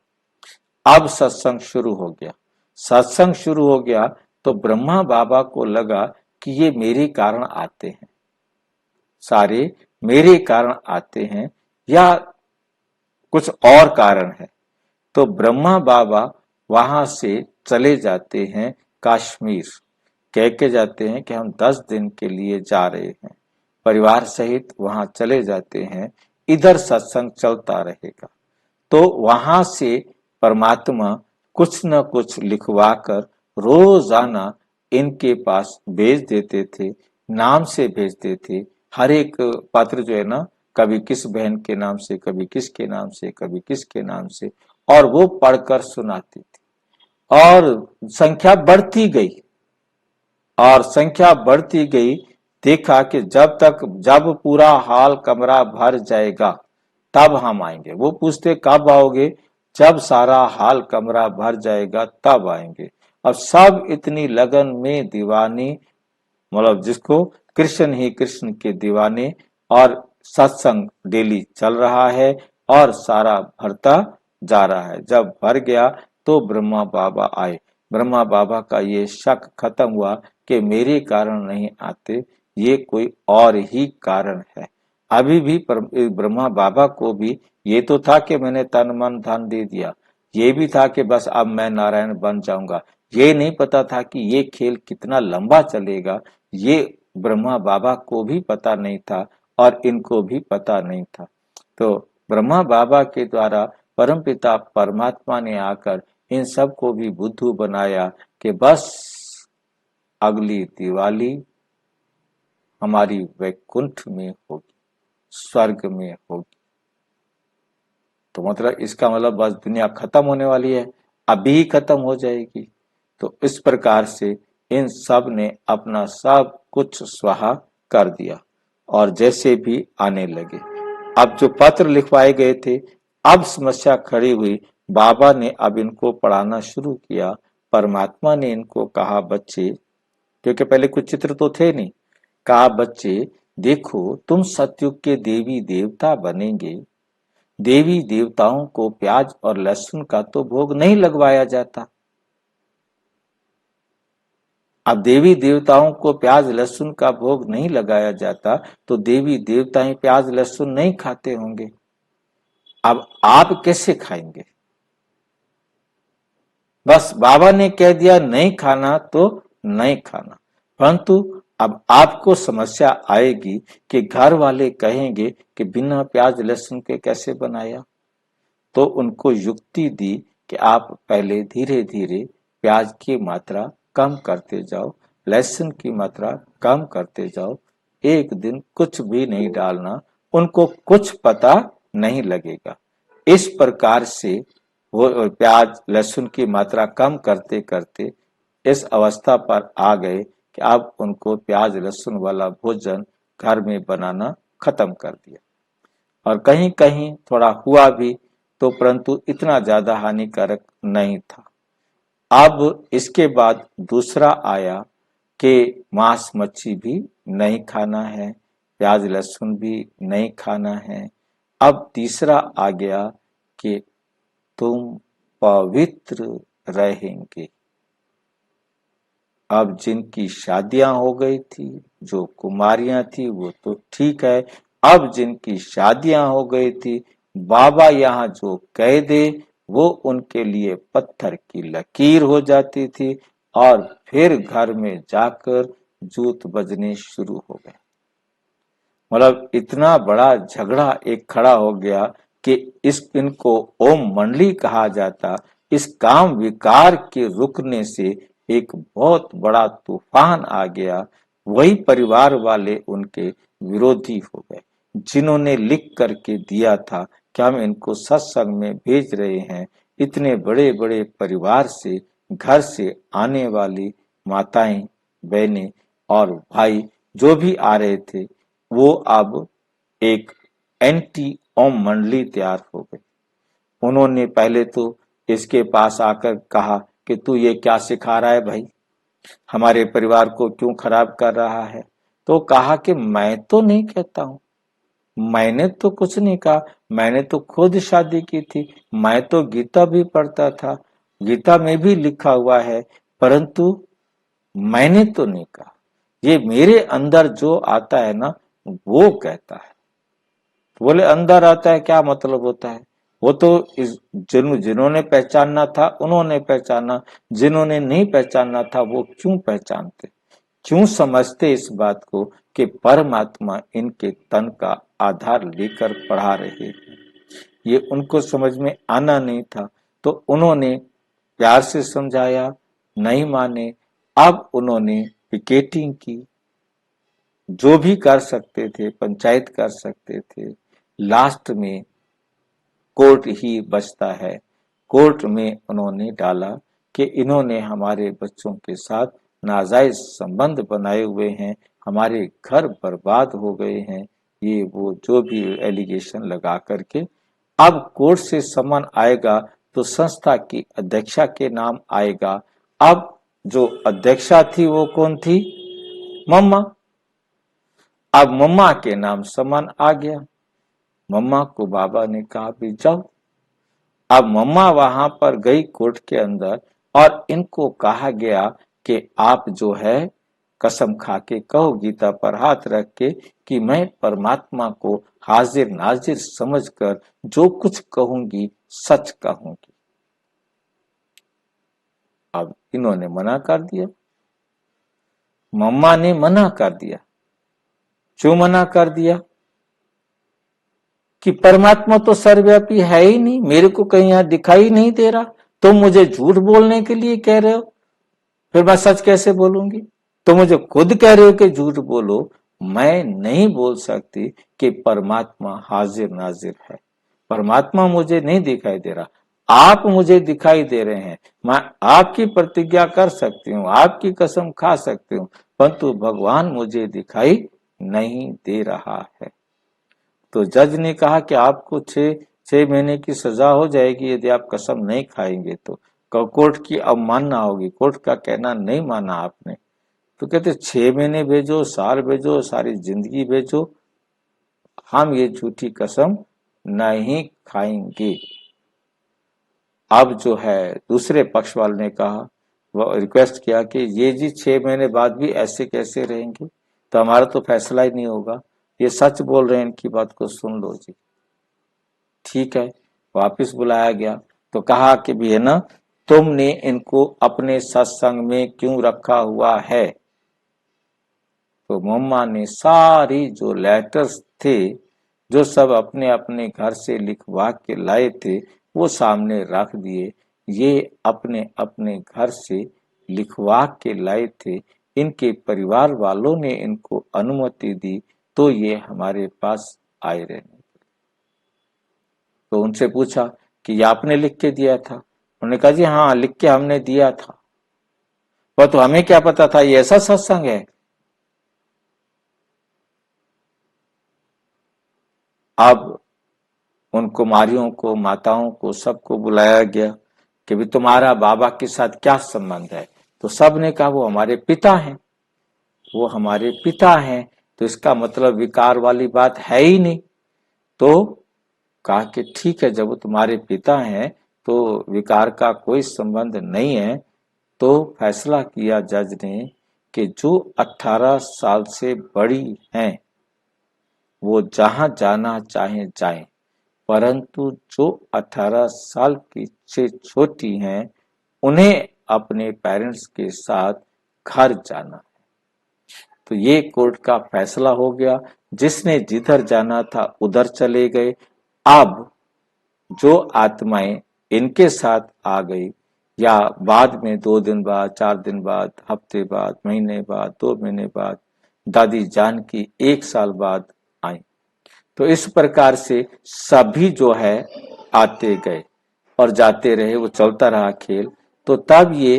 अब सत्संग शुरू हो गया। सत्संग शुरू हो गया तो ब्रह्मा बाबा को लगा कि ये मेरे कारण आते हैं, सारे मेरे कारण आते हैं या कुछ और कारण है। तो ब्रह्मा बाबा वहां से चले जाते हैं कश्मीर, कह के जाते हैं कि हम 10 दिन के लिए जा रहे हैं, परिवार सहित वहां चले जाते हैं, इधर सत्संग चलता रहेगा। तो वहां से परमात्मा कुछ न कुछ लिखवा कर रोजाना इनके पास भेज देते थे, नाम से भेजते थे। हर एक पत्र जो है ना, कभी किस बहन के नाम से, कभी किसके नाम से, कभी किसके नाम से, और वो पढ़कर सुनाती थी। और संख्या बढ़ती गई और संख्या बढ़ती गई। देखा कि जब पूरा हॉल कमरा भर जाएगा तब हम आएंगे। वो पूछते कब आओगे, जब सारा हॉल कमरा भर जाएगा तब आएंगे। अब सब इतनी लगन में दीवानी, मतलब जिसको कृष्ण ही कृष्ण के दीवाने, और सत्संग डेली चल रहा है और सारा भरता जा रहा है। जब भर गया तो ब्रह्मा बाबा आए। ब्रह्मा बाबा का ये शक खत्म हुआ कि मेरे कारण नहीं आते, ये कोई और ही कारण है। अभी भी ब्रह्मा बाबा को भी ये तो था कि मैंने तन मन धन दे दिया, ये भी था कि बस अब मैं नारायण बन जाऊंगा। ये नहीं पता था कि ये खेल कितना लंबा चलेगा, ये ब्रह्मा बाबा को भी पता नहीं था और इनको भी पता नहीं था। तो ब्रह्मा बाबा के द्वारा परमपिता परमात्मा ने आकर इन सब को भी बुद्धू बनाया कि बस अगली दिवाली हमारी वैकुंठ में होगी, स्वर्ग में होगी। तो मतलब इसका मतलब बस दुनिया खत्म होने वाली है, अभी खत्म हो जाएगी। तो इस प्रकार से इन सब ने अपना सब कुछ स्वाहा कर दिया और जैसे भी आने लगे। अब जो पत्र लिखवाए गए थे, अब समस्या खड़ी हुई। बाबा ने अब इनको पढ़ाना शुरू किया। परमात्मा ने इनको कहा, बच्चे, क्योंकि पहले कुछ चित्र तो थे नहीं, कहा बच्चे देखो, तुम सतयुग के देवी देवता बनेंगे। देवी देवताओं को प्याज और लहसुन का तो भोग नहीं लगवाया जाता। अब देवी देवताओं को प्याज लहसुन का भोग नहीं लगाया जाता तो देवी देवता ही प्याज लहसुन नहीं खाते होंगे। अब आप कैसे खाएंगे? बस बाबा ने कह दिया नहीं खाना तो नहीं खाना। परंतु अब आपको समस्या आएगी कि घर वाले कहेंगे कि बिना प्याज लहसुन के कैसे बनाया। तो उनको युक्ति दी कि आप पहले धीरे धीरे प्याज की मात्रा कम करते जाओ, लहसुन की मात्रा कम करते जाओ, एक दिन कुछ भी नहीं डालना, उनको कुछ पता नहीं लगेगा। इस प्रकार से वो प्याज लहसुन की मात्रा कम करते करते इस अवस्था पर आ गए कि अब उनको प्याज लहसुन वाला भोजन घर में बनाना खत्म कर दिया। और कहीं कहीं थोड़ा हुआ भी तो, परंतु इतना ज्यादा हानिकारक नहीं था। अब इसके बाद दूसरा आया कि मांस मच्छी भी नहीं खाना है, प्याज लहसुन भी नहीं खाना है। अब तीसरा आ गया कि तुम पवित्र रहेंगे। अब जिनकी शादियां हो गई थी, जो कुमारियां थी वो तो ठीक है, अब जिनकी शादियां हो गई थी, बाबा यहाँ जो कह दे वो उनके लिए पत्थर की लकीर हो जाती थी और फिर घर में जाकर जूत बजने शुरू हो गए। मतलब इतना बड़ा झगड़ा एक खड़ा हो गया कि इनको ओम मंडली कहा जाता। इस काम विकार के रुकने से एक बहुत बड़ा तूफान आ गया। वही परिवार वाले उनके विरोधी हो गए, जिन्होंने लिख करके दिया था कि हम इनको सत्संग में भेज रहे हैं। इतने बड़े बड़े परिवार से, घर से आने वाली माताएं, बहनें और भाई जो भी आ रहे थे, वो अब एक एंटी ओम मंडली तैयार हो गई। उन्होंने पहले तो इसके पास आकर कहा कि तू ये क्या सिखा रहा है भाई, हमारे परिवार को क्यों खराब कर रहा है। तो कहा कि मैं तो नहीं कहता हूं, मैंने तो कुछ नहीं कहा, मैंने तो खुद शादी की थी, मैं तो गीता भी पढ़ता था, गीता में भी लिखा हुआ है, परंतु मैंने तो नहीं कहा। ये मेरे अंदर जो आता है ना वो कहता है। बोले अंदर आता है क्या मतलब होता है? वो तो जिन्होंने पहचानना था उन्होंने पहचाना, जिन्होंने नहीं पहचानना था वो क्यों पहचानते, क्यों समझते इस बात को कि परमात्मा इनके तन का आधार लेकर पढ़ा रहे हैं। ये उनको समझ में आना नहीं था, तो उन्होंने प्यार से समझाया, नहीं माने। अब उन्होंने पिकेटिंग की, जो भी कर सकते थे, पंचायत कर सकते थे। लास्ट में कोर्ट ही बचता है। कोर्ट में उन्होंने डाला कि इन्होंने हमारे बच्चों के साथ नाजायज संबंध बनाए हुए हैं, हमारे घर बर्बाद हो गए हैं, ये वो जो भी एलिगेशन लगा करके। अब कोर्ट से समन आएगा तो संस्था की अध्यक्षा के नाम आएगा। अब जो अध्यक्षा थी वो कौन थी? मम्मा। अब मम्मा के नाम समन आ गया। मम्मा को बाबा ने कहा भी जाओ। अब मम्मा वहां पर गई कोर्ट के अंदर और इनको कहा गया कि आप जो है कसम खा के कहो, गीता पर हाथ रख के, कि मैं परमात्मा को हाजिर नाजिर समझकर जो कुछ कहूंगी सच कहूंगी। अब इन्होंने मना कर दिया, मम्मा ने मना कर दिया। क्यों मना कर दिया? कि परमात्मा तो सर्वव्यापी है ही नहीं, मेरे को कहीं यहां दिखाई नहीं दे रहा, तुम मुझे झूठ बोलने के लिए कह रहे हो, फिर मैं सच कैसे बोलूंगी? तो मुझे खुद कह रहे हो कि झूठ बोलो। मैं नहीं बोल सकती कि परमात्मा हाजिर नाजिर है। परमात्मा मुझे नहीं दिखाई दे रहा, आप मुझे दिखाई दे रहे हैं। मैं आपकी प्रतिज्ञा कर सकती हूँ, आपकी कसम खा सकती हूँ, परंतु भगवान मुझे दिखाई नहीं दे रहा है। तो जज ने कहा कि आपको 6 महीने की सजा हो जाएगी यदि आप कसम नहीं खाएंगे तो। कोर्ट की अवमानना होगी, कोर्ट का कहना नहीं माना आपने। तो कहते 6 महीने भेजो, साल भेजो, सारी जिंदगी भेजो, हम ये झूठी कसम नहीं खाएंगे। अब जो है दूसरे पक्ष वाले ने कहा, वो रिक्वेस्ट किया कि ये जी 6 महीने बाद भी ऐसे कैसे रहेंगे, तो हमारा तो फैसला ही नहीं होगा, ये सच बोल रहे हैं, इनकी बात को सुन लो जी। ठीक है, वापिस बुलाया गया तो कहा कि भी है ना, तुमने इनको अपने सत्संग में क्यों रखा हुआ है? तो मम्मा ने सारी जो लेटर्स थे, जो सब अपने अपने घर से लिखवा के लाए थे, वो सामने रख दिए। ये अपने अपने घर से लिखवा के लाए थे, इनके परिवार वालों ने इनको अनुमति दी तो ये हमारे पास आए रहने। तो उनसे पूछा कि ये आपने लिख के दिया था? उन्होंने कहा जी हाँ, लिख के हमने दिया था, पर तो हमें क्या पता था ये ऐसा सत्संग है। अब उन कुमारियों को, माताओं को, सबको बुलाया गया कि भी तुम्हारा बाबा के साथ क्या संबंध है? तो सब ने कहा वो हमारे पिता हैं, वो हमारे पिता हैं। तो इसका मतलब विकार वाली बात है ही नहीं। तो कहा कि ठीक है, जब वो तुम्हारे पिता हैं तो विकार का कोई संबंध नहीं है। तो फैसला किया जज ने कि जो 18 साल से बड़ी हैं वो जहां जाना चाहे जाएं, परंतु जो 18 साल की से छोटी हैं उन्हें अपने पेरेंट्स के साथ घर जाना है। तो ये कोर्ट का फैसला हो गया। जिसने जिधर जाना था उधर चले गए। अब जो आत्माएं इनके साथ आ गई या बाद में 2 दिन बाद, 4 दिन बाद, हफ्ते बाद, महीने बाद, 2 महीने बाद, दादी जान की 1 साल बाद आई। तो इस प्रकार से सभी जो है आते गए और जाते रहे, वो चलता रहा खेल। तो तब ये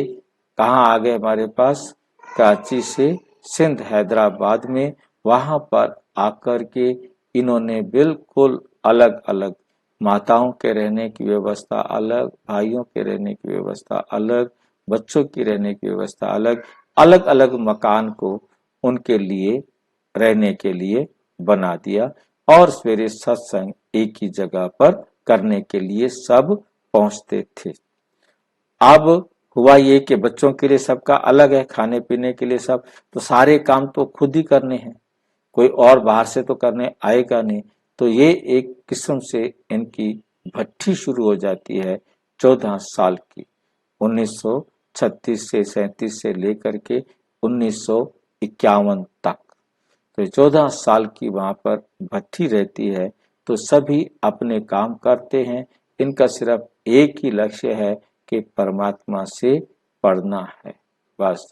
कहाँ आ गए हमारे पास? कराची से सिंध, हैदराबाद में। वहां पर आकर के इन्होंने बिल्कुल अलग अलग, माताओं के रहने की व्यवस्था अलग, भाइयों के रहने की व्यवस्था अलग, बच्चों की रहने की व्यवस्था अलग, अलग अलग मकान को उनके लिए रहने के लिए बना दिया। और सवेरे सत्संग एक ही जगह पर करने के लिए सब पहुंचते थे। अब हुआ ये कि बच्चों के लिए सबका अलग है, खाने पीने के लिए सब, तो सारे काम तो खुद ही करने हैं, कोई और बाहर से तो करने आएगा नहीं। तो ये एक किस्म से इनकी भट्ठी शुरू हो जाती है 14 साल की, 1936 से 37 से लेकर के 1951 तक। तो 14 साल की वहां पर भट्ठी रहती है। तो सभी अपने काम करते हैं। इनका सिर्फ एक ही लक्ष्य है कि परमात्मा से पढ़ना है, बस।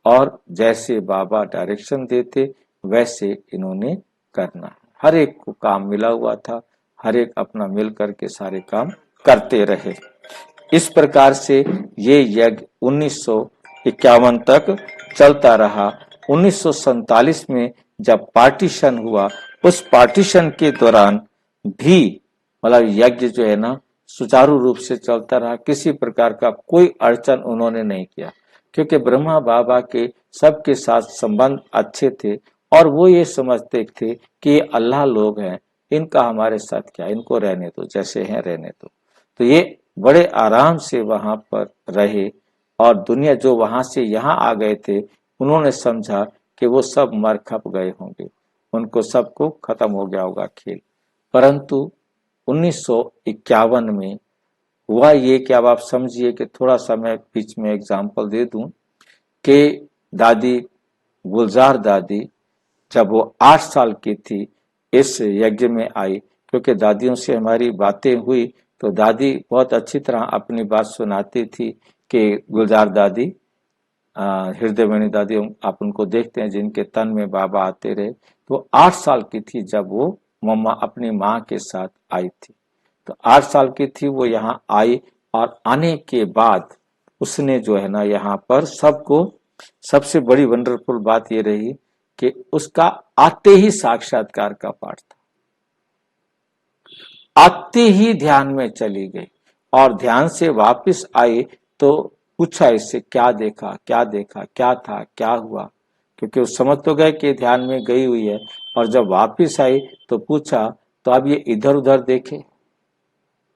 और जैसे बाबा डायरेक्शन देते वैसे इन्होंने करना है। हर एक को काम मिला हुआ था, हर एक अपना मिल करके सारे काम करते रहे। इस प्रकार से ये यज्ञ 1951 तक चलता रहा। 1947 में जब पार्टीशन हुआ, उस पार्टीशन के दौरान भी मतलब यज्ञ जो है ना सुचारू रूप से चलता रहा। किसी प्रकार का कोई अड़चन उन्होंने नहीं किया, क्योंकि ब्रह्मा बाबा के सबके साथ संबंध अच्छे थे और वो ये समझते थे कि ये अल्लाह लोग हैं, इनका हमारे साथ क्या, इनको रहने दो, जैसे हैं रहने दो। तो ये बड़े आराम से वहां पर रहे। और दुनिया जो वहां से यहाँ आ गए थे, उन्होंने समझा कि वो सब मर खप गए होंगे, उनको सबको खत्म हो गया होगा खेल। परंतु 1951 में हुआ ये कि अब आप समझिए कि थोड़ा सा मैं बीच में एग्जाम्पल दे दूं कि दादी गुलजार दादी जब वो 8 साल की थी इस यज्ञ में आई। क्योंकि दादियों से हमारी बातें हुई तो दादी बहुत अच्छी तरह अपनी बात सुनाती थी कि गुलजार दादी, हृदयमणि दादी, आप उनको देखते हैं जिनके तन में बाबा आते रहे। तो 8 साल की थी जब वो मम्मा अपनी माँ के साथ आई थी। तो 8 साल की थी वो यहाँ आई। और आने के बाद उसने जो है ना यहाँ पर सबको, सबसे बड़ी वंडरफुल बात ये रही कि उसका आते ही साक्षात्कार का पाठ था, आते ही ध्यान में चली गई। और ध्यान से वापस आई तो पूछा इससे क्या देखा, क्या देखा, क्या था, क्या हुआ, क्योंकि वो समझ तो गए कि ध्यान में गई हुई है। और जब वापस आई तो पूछा तो अब ये इधर उधर देखे,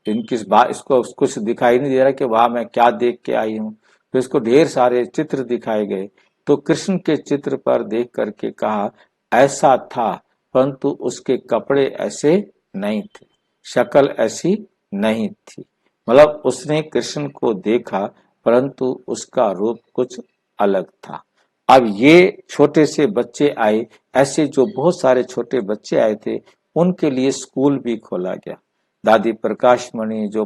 इनकी बात, इसको कुछ दिखाई नहीं दे रहा कि वहां मैं क्या देख के आई हूँ। तो इसको ढेर सारे चित्र दिखाए गए। तो कृष्ण के चित्र पर देख करके कहा ऐसा था, परंतु उसके कपड़े ऐसे नहीं थे, शक्ल ऐसी नहीं थी। मतलब उसने कृष्ण को देखा परंतु उसका रूप कुछ अलग था। अब ये छोटे से बच्चे आए, ऐसे जो बहुत सारे छोटे बच्चे आए थे उनके लिए स्कूल भी खोला गया। दादी प्रकाश मणि जो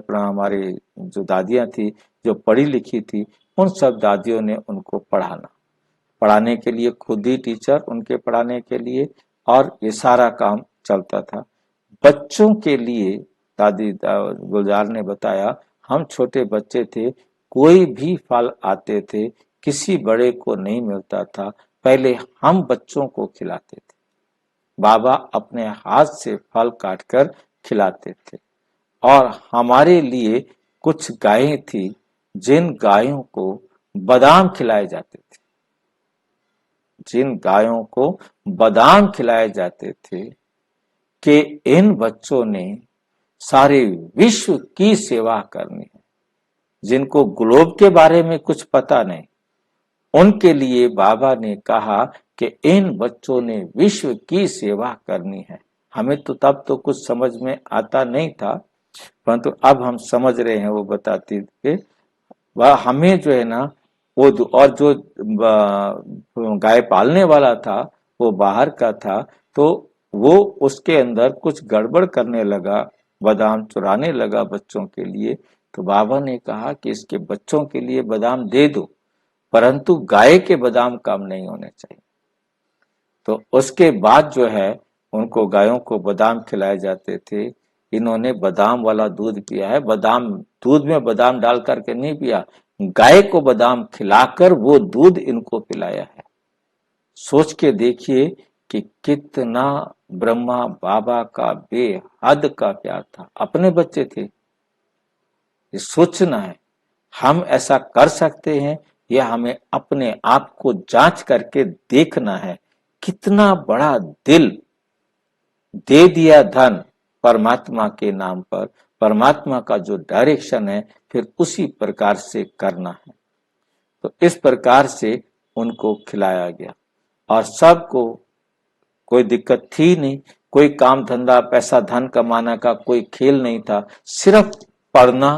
हमारी जो दादियां थी जो पढ़ी लिखी थी, उन सब दादियों ने उनको पढ़ाने के लिए खुद ही टीचर उनके पढ़ाने के लिए, और ये सारा काम चलता था। बच्चों के लिए दादी गुलजार ने बताया, हम छोटे बच्चे थे, कोई भी फल आते थे, किसी बड़े को नहीं मिलता था, पहले हम बच्चों को खिलाते थे। बाबा अपने हाथ से फल काटकर खिलाते थे। और हमारे लिए कुछ गायें थी, जिन गायों को बादाम खिलाए जाते थे, जिन गायों को बादाम खिलाए जाते थे, कि इन बच्चों ने सारे विश्व की सेवा करनी है। जिनको ग्लोब के बारे में कुछ पता नहीं, उनके लिए बाबा ने कहा कि इन बच्चों ने विश्व की सेवा करनी है। हमें तो तब तो कुछ समझ में आता नहीं था, परंतु अब हम समझ रहे हैं। वो बताती कि वह हमें जो है ना, वो और जो गाय पालने वाला था वो बाहर का था, तो वो उसके अंदर कुछ गड़बड़ करने लगा, बादाम चुराने लगा बच्चों के लिए। तो बाबा ने कहा कि इसके बच्चों के लिए बादाम दे दो, परंतु गाय के बादाम कम नहीं होने चाहिए। तो उसके बाद जो है उनको गायों को बादाम खिलाए जाते थे। इन्होंने बादाम वाला दूध पिया है, बादाम दूध में बादाम डाल करके नहीं पिया, गाय को बादाम खिलाकर वो दूध इनको पिलाया है। सोच के देखिए कि कितना ब्रह्मा बाबा का बेहद का प्यार था। अपने बच्चे थे, ये सोचना है हम ऐसा कर सकते हैं, या हमें अपने आप को जांच करके देखना है। कितना बड़ा दिल दे दिया धन परमात्मा के नाम पर, परमात्मा का जो डायरेक्शन है फिर उसी प्रकार से करना है। तो इस प्रकार से उनको खिलाया गया और सबको कोई दिक्कत थी नहीं, कोई काम धंधा पैसा धन कमाना का कोई खेल नहीं था, सिर्फ पढ़ना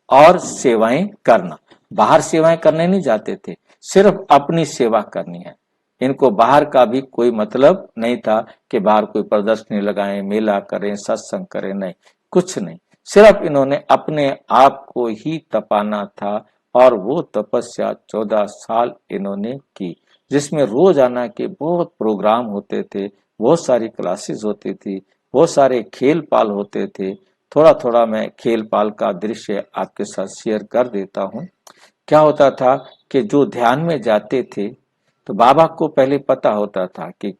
और सेवाएं करना। बाहर सेवाएं करने नहीं जाते थे, सिर्फ अपनी सेवा करनी है। इनको बाहर का भी कोई मतलब नहीं था कि बाहर कोई प्रदर्शनी लगाएं, मेला करें, सत्संग करें, नहीं, कुछ नहीं। सिर्फ इन्होंने अपने आप को ही तपाना था और वो तपस्या 14 साल इन्होंने की, जिसमें रोजाना के बहुत प्रोग्राम होते थे, बहुत सारी क्लासेस होती थी, बहुत सारे खेल पाल होते थे। थोड़ा थोड़ा मैं खेल पाल का दृश्य आपके साथ शेयर कर देता हूँ। क्या होता था कि जो ध्यान में जाते थे तो बाबा को पहले पता होता था कि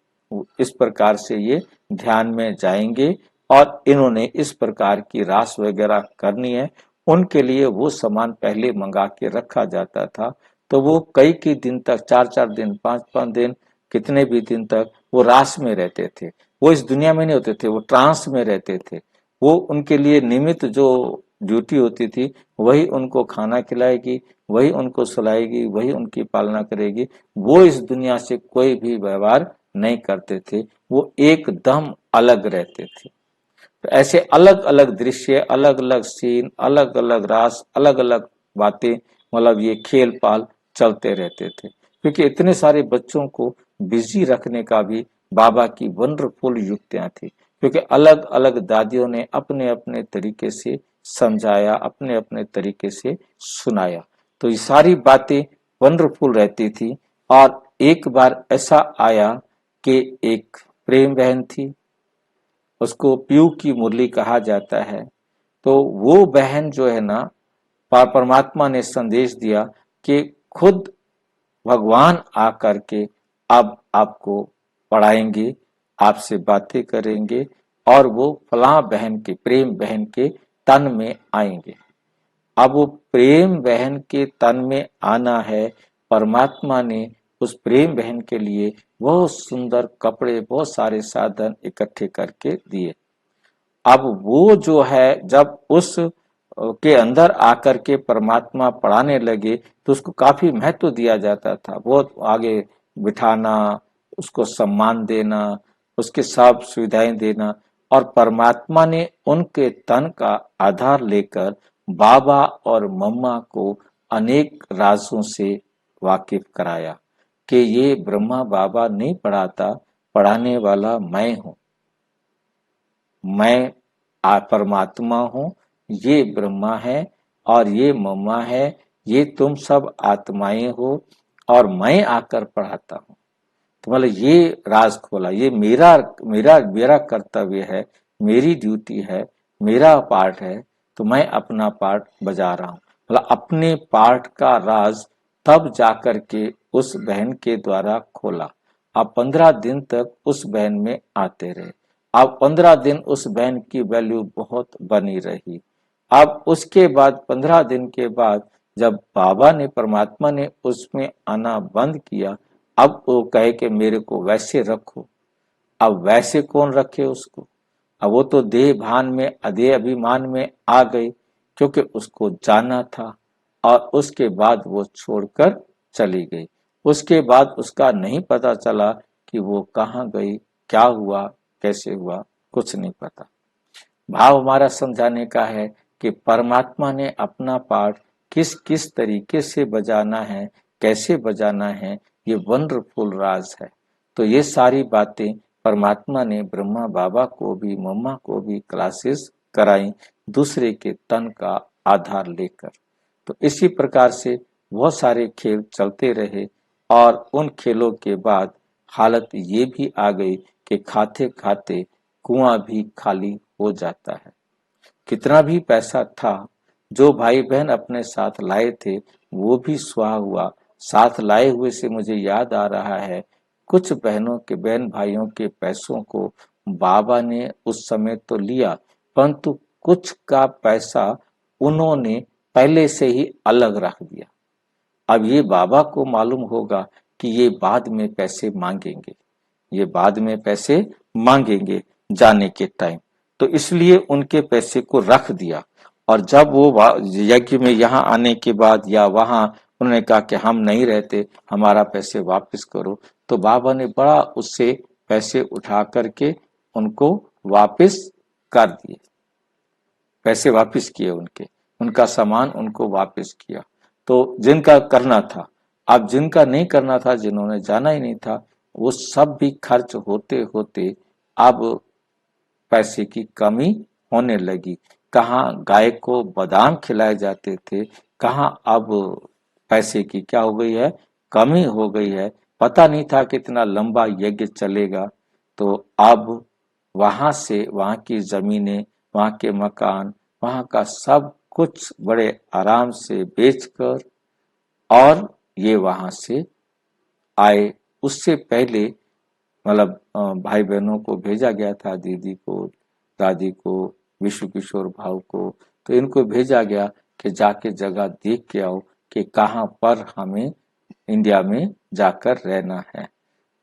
इस प्रकार से ये ध्यान में जाएंगे और इन्होंने इस प्रकार की रास वगैरह करनी है। उनके लिए वो सामान पहले मंगा के रखा जाता था। तो वो कई दिन तक, 4-4 दिन, 5-5 दिन, कितने भी दिन तक वो रास में रहते थे। वो इस दुनिया में नहीं होते थे, वो ट्रांस में रहते थे। वो उनके लिए निमित्त जो ड्यूटी होती थी वही उनको खाना खिलाएगी, वही उनको सुलाएगी, वही उनकी पालना करेगी। वो इस दुनिया से कोई भी व्यवहार नहीं करते थे, वो एकदम अलग रहते थे। तो ऐसे अलग अलग दृश्य, अलग अलग सीन, अलग अलग रास, अलग अलग बातें, मतलब ये खेल पाल चलते रहते थे। क्योंकि इतने सारे बच्चों को बिजी रखने का भी बाबा की वंडरफुल युक्तियां थी, क्योंकि अलग अलग दादियों ने अपने अपने तरीके से समझाया, अपने अपने तरीके से सुनाया। तो ये सारी बातें वंडरफुल रहती थी। और एक बार ऐसा आया कि एक प्रेम बहन थी, उसको पीयू की मुरली कहा जाता है। तो वो बहन जो है ना, परमात्मा ने संदेश दिया कि खुद भगवान आकर के अब आपको पढ़ाएंगे, आपसे बातें करेंगे और वो फलां बहन के, प्रेम बहन के तन में आएंगे। अब वो प्रेम बहन के तन में आना है, परमात्मा ने उस प्रेम बहन के लिए बहुत सुंदर कपड़े, बहुत सारे साधन इकट्ठे करके दिए। अब वो जो है, जब उस के अंदर आकर के परमात्मा पढ़ाने लगे तो उसको काफी महत्व दिया जाता था। बहुत आगे बिठाना, उसको सम्मान देना, उसके सब सुविधाएं देना। और परमात्मा ने उनके तन का आधार लेकर बाबा और मम्मा को अनेक राजों से वाकिफ कराया कि ये ब्रह्मा बाबा नहीं पढ़ाता, पढ़ाने वाला मैं हूं, मैं परमात्मा हूं, ये ब्रह्मा है और ये मम्मा है, ये तुम सब आत्माएं हो और मैं आकर पढ़ाता हूं। तो मतलब ये राज खोला, ये मेरा मेरा मेरा कर्तव्य है, मेरी ड्यूटी है, मेरा पार्ट है, तो मैं अपना पार्ट बजा रहा हूँ। मतलब अपने पार्ट का राज तब जाकर के उस बहन के द्वारा खोला। आप 15 दिन तक उस बहन में आते रहे। अब 15 दिन उस बहन की वैल्यू बहुत बनी रही। अब उसके बाद 15 दिन के बाद जब बाबा ने, परमात्मा ने उसमें आना बंद किया, अब वो कहे कि मेरे को वैसे रखो। अब वैसे कौन रखे उसको? अब वो तो देह भान में, अदेह अभिमान में आ गई, क्योंकि उसको जाना था। और उसके बाद वो छोड़कर चली गई। उसके बाद उसका नहीं पता चला कि वो कहाँ गई, क्या हुआ, कैसे हुआ, कुछ नहीं पता। भाव हमारा समझाने का है कि परमात्मा ने अपना पार्ट किस किस तरीके से बजाना है, कैसे बजाना है, ये वंडरफुल राज है। तो ये सारी बातें परमात्मा ने ब्रह्मा बाबा को भी, मम्मा को भी क्लासेस कराई, दूसरे के तन का आधार लेकर। तो इसी प्रकार से बहुत सारे खेल चलते रहे, और उन खेलों के बाद हालत ये भी आ गई कि खाते खाते कुआं भी खाली हो जाता है। कितना भी पैसा था, जो भाई बहन अपने साथ लाए थे, वो भी स्वाह हुआ। साथ लाए हुए से मुझे याद आ रहा है, कुछ बहनों के, बहन भाइयों के पैसों को बाबा ने उस समय तो लिया, परंतु कुछ का पैसा उन्होंने पहले से ही अलग रख दिया। अब ये बाबा को मालूम होगा कि ये बाद में पैसे मांगेंगे, ये बाद में पैसे मांगेंगे जाने के टाइम, तो इसलिए उनके पैसे को रख दिया। और जब वो यज्ञ में यहाँ आने के बाद या वहां उन्होंने कहा कि हम नहीं रहते, हमारा पैसे वापस करो, तो बाबा ने बड़ा उससे पैसे उठा करके उनको वापस कर दिए, पैसे वापस किए उनके, उनका सामान उनको वापस किया। तो जिनका करना था, अब जिनका नहीं करना था, जिन्होंने जाना ही नहीं था, वो सब भी खर्च होते होते अब पैसे की कमी होने लगी। कहाँ गाय को बादाम खिलाए जाते थे, कहाँ अब पैसे की क्या हो गई है, कमी हो गई है। पता नहीं था कितना लंबा यज्ञ चलेगा। तो अब वहां से, वहां की जमीनें, वहां के मकान, वहां का सब कुछ बड़े आराम से बेचकर और ये वहां से आए। उससे पहले मतलब भाई बहनों को भेजा गया था, दीदी को, दादी को, विश्व किशोर भाव को, तो इनको भेजा गया कि जाके जगह देख के आओ कि कहाँ पर हमें इंडिया में जाकर रहना है।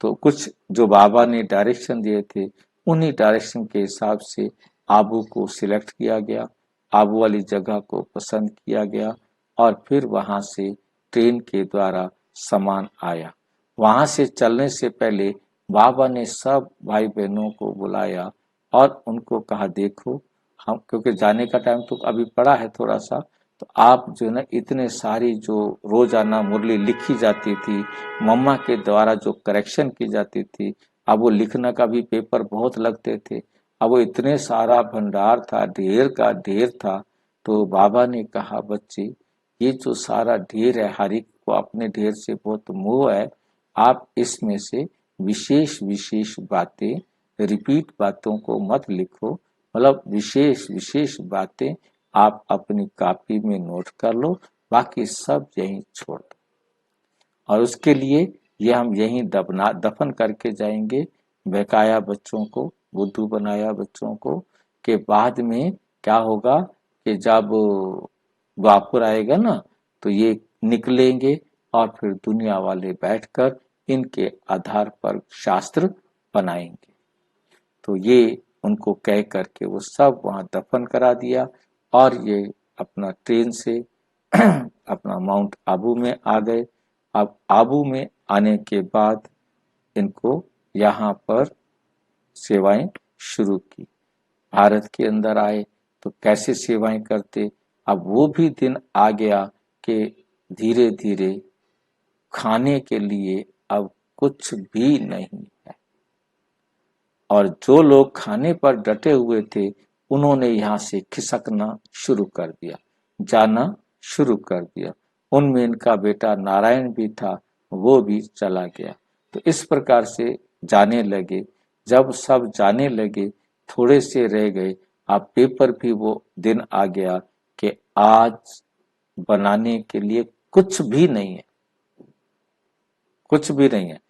तो कुछ जो बाबा ने डायरेक्शन दिए थे, उन्हीं डायरेक्शन के हिसाब से आबू को सिलेक्ट किया गया, आबू वाली जगह को पसंद किया गया, और फिर वहां से ट्रेन के द्वारा सामान आया। वहां से चलने से पहले बाबा ने सब भाई बहनों को बुलाया और उनको कहा, देखो हम, क्योंकि जाने का टाइम तो अभी पड़ा है थोड़ा सा, तो आप जो है ना, इतने सारी जो रोजाना मुरली लिखी जाती थी, मम्मा के द्वारा जो करेक्शन की जाती थी, अब वो लिखना का भी पेपर बहुत लगते थे, अब वो इतने सारा भंडार था, ढेर का ढेर था। तो बाबा ने कहा, बच्चे ये जो सारा ढेर है, हर एक को अपने ढेर से बहुत मोह है, आप इसमें से विशेष विशेष बातें, रिपीट बातों को मत लिखो, मतलब विशेष विशेष बातें आप अपनी कॉपी में नोट कर लो, बाकी सब यहीं छोड़ दो। और उसके लिए ये हम यहीं दफन करके जाएंगे, बहकाया बच्चों को, बुद्धू बनाया बच्चों को, के बाद में क्या होगा कि जब द्वापर आएगा ना, तो ये निकलेंगे और फिर दुनिया वाले बैठकर इनके आधार पर शास्त्र बनाएंगे। तो ये उनको कह करके वो सब वहां दफन करा दिया, और ये अपना ट्रेन से अपना माउंट आबू में आ गए। अब आबू में आने के बाद इनको यहाँ पर सेवाएं शुरू की। भारत के अंदर आए तो कैसे सेवाएं करते, अब वो भी दिन आ गया कि धीरे धीरे खाने के लिए अब कुछ भी नहीं है, और जो लोग खाने पर डटे हुए थे, उन्होंने यहाँ से खिसकना शुरू कर दिया, जाना शुरू कर दिया। उनमें इनका बेटा नारायण भी था, वो भी चला गया। तो इस प्रकार से जाने लगे। जब सब जाने लगे, थोड़े से रह गए, अब पेपर भी वो दिन आ गया कि आज बनाने के लिए कुछ भी नहीं है, कुछ भी नहीं है।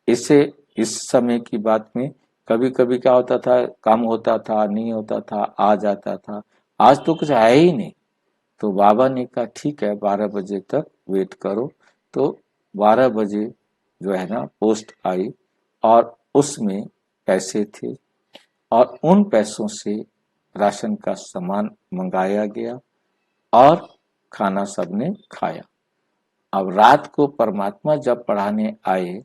इसे इस समय की बात में कभी कभी क्या होता था, काम होता था, नहीं होता था, आ जाता था। आज तो कुछ है ही नहीं। तो बाबा ने कहा ठीक है, 12 बजे तक वेट करो। तो 12 बजे जो है ना पोस्ट आई और उसमें पैसे थे और उन पैसों से राशन का सामान मंगाया गया और खाना सबने खाया। अब रात को परमात्मा जब पढ़ाने आए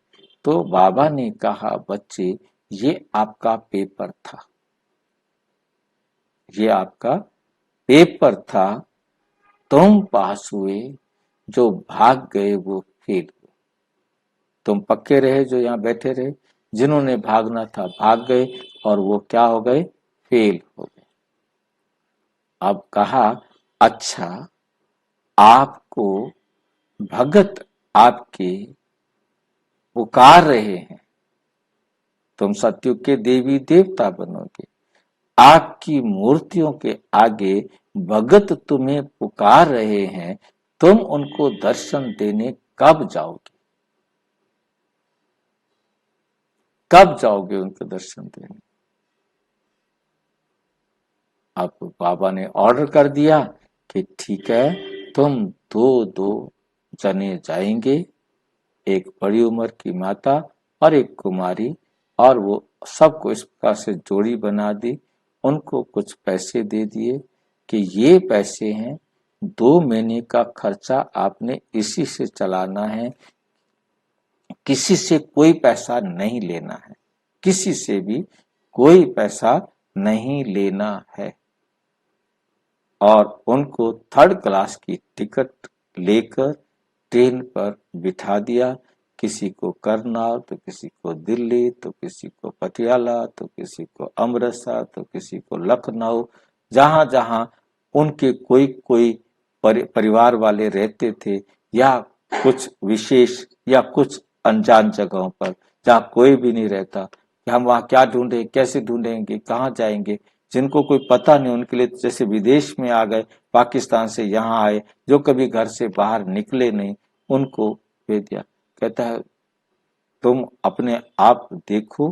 तो बाबा ने कहा, बच्चे ये आपका पेपर था, ये आपका पेपर था, तुम पास हुए, जो भाग गए वो फेल हुए। तुम पक्के रहे जो यहाँ बैठे रहे, जिन्होंने भागना था भाग गए और वो क्या हो गए, फेल हो गए। अब कहा अच्छा, आपको भगत आपके पुकार रहे हैं, तुम सतयुग के देवी देवता बनोगे, आपकी मूर्तियों के आगे भगत तुम्हें पुकार रहे हैं, तुम उनको दर्शन देने कब जाओगे, कब जाओगे उनको दर्शन देने। अब बाबा ने ऑर्डर कर दिया कि ठीक है, तुम दो दो जने जाएंगे, एक बड़ी उम्र की माता और एक कुमारी, और वो सबको इस प्रकार से जोड़ी बना दी। उनको कुछ पैसे दे दिए कि ये पैसे हैं, 2 महीने का खर्चा आपने इसी से चलाना है, किसी से कोई पैसा नहीं लेना है, किसी से भी कोई पैसा नहीं लेना है। और उनको 3rd क्लास की टिकट लेकर ट्रेन पर बिठा दिया। किसी को करनाल, तो किसी को दिल्ली, तो किसी को पटियाला, तो किसी को अमृतसर, तो किसी को लखनऊ, जहां जहां उनके कोई कोई परिवार वाले रहते थे, या कुछ विशेष या कुछ अनजान जगहों पर जहां कोई भी नहीं रहता, कि हम वहां क्या ढूंढे, कैसे ढूंढेंगे, कहाँ जाएंगे, जिनको कोई पता नहीं, उनके लिए जैसे विदेश में आ गए, पाकिस्तान से यहाँ आए, जो कभी घर से बाहर निकले नहीं, उनको भेज दिया। कहता है तुम अपने आप देखो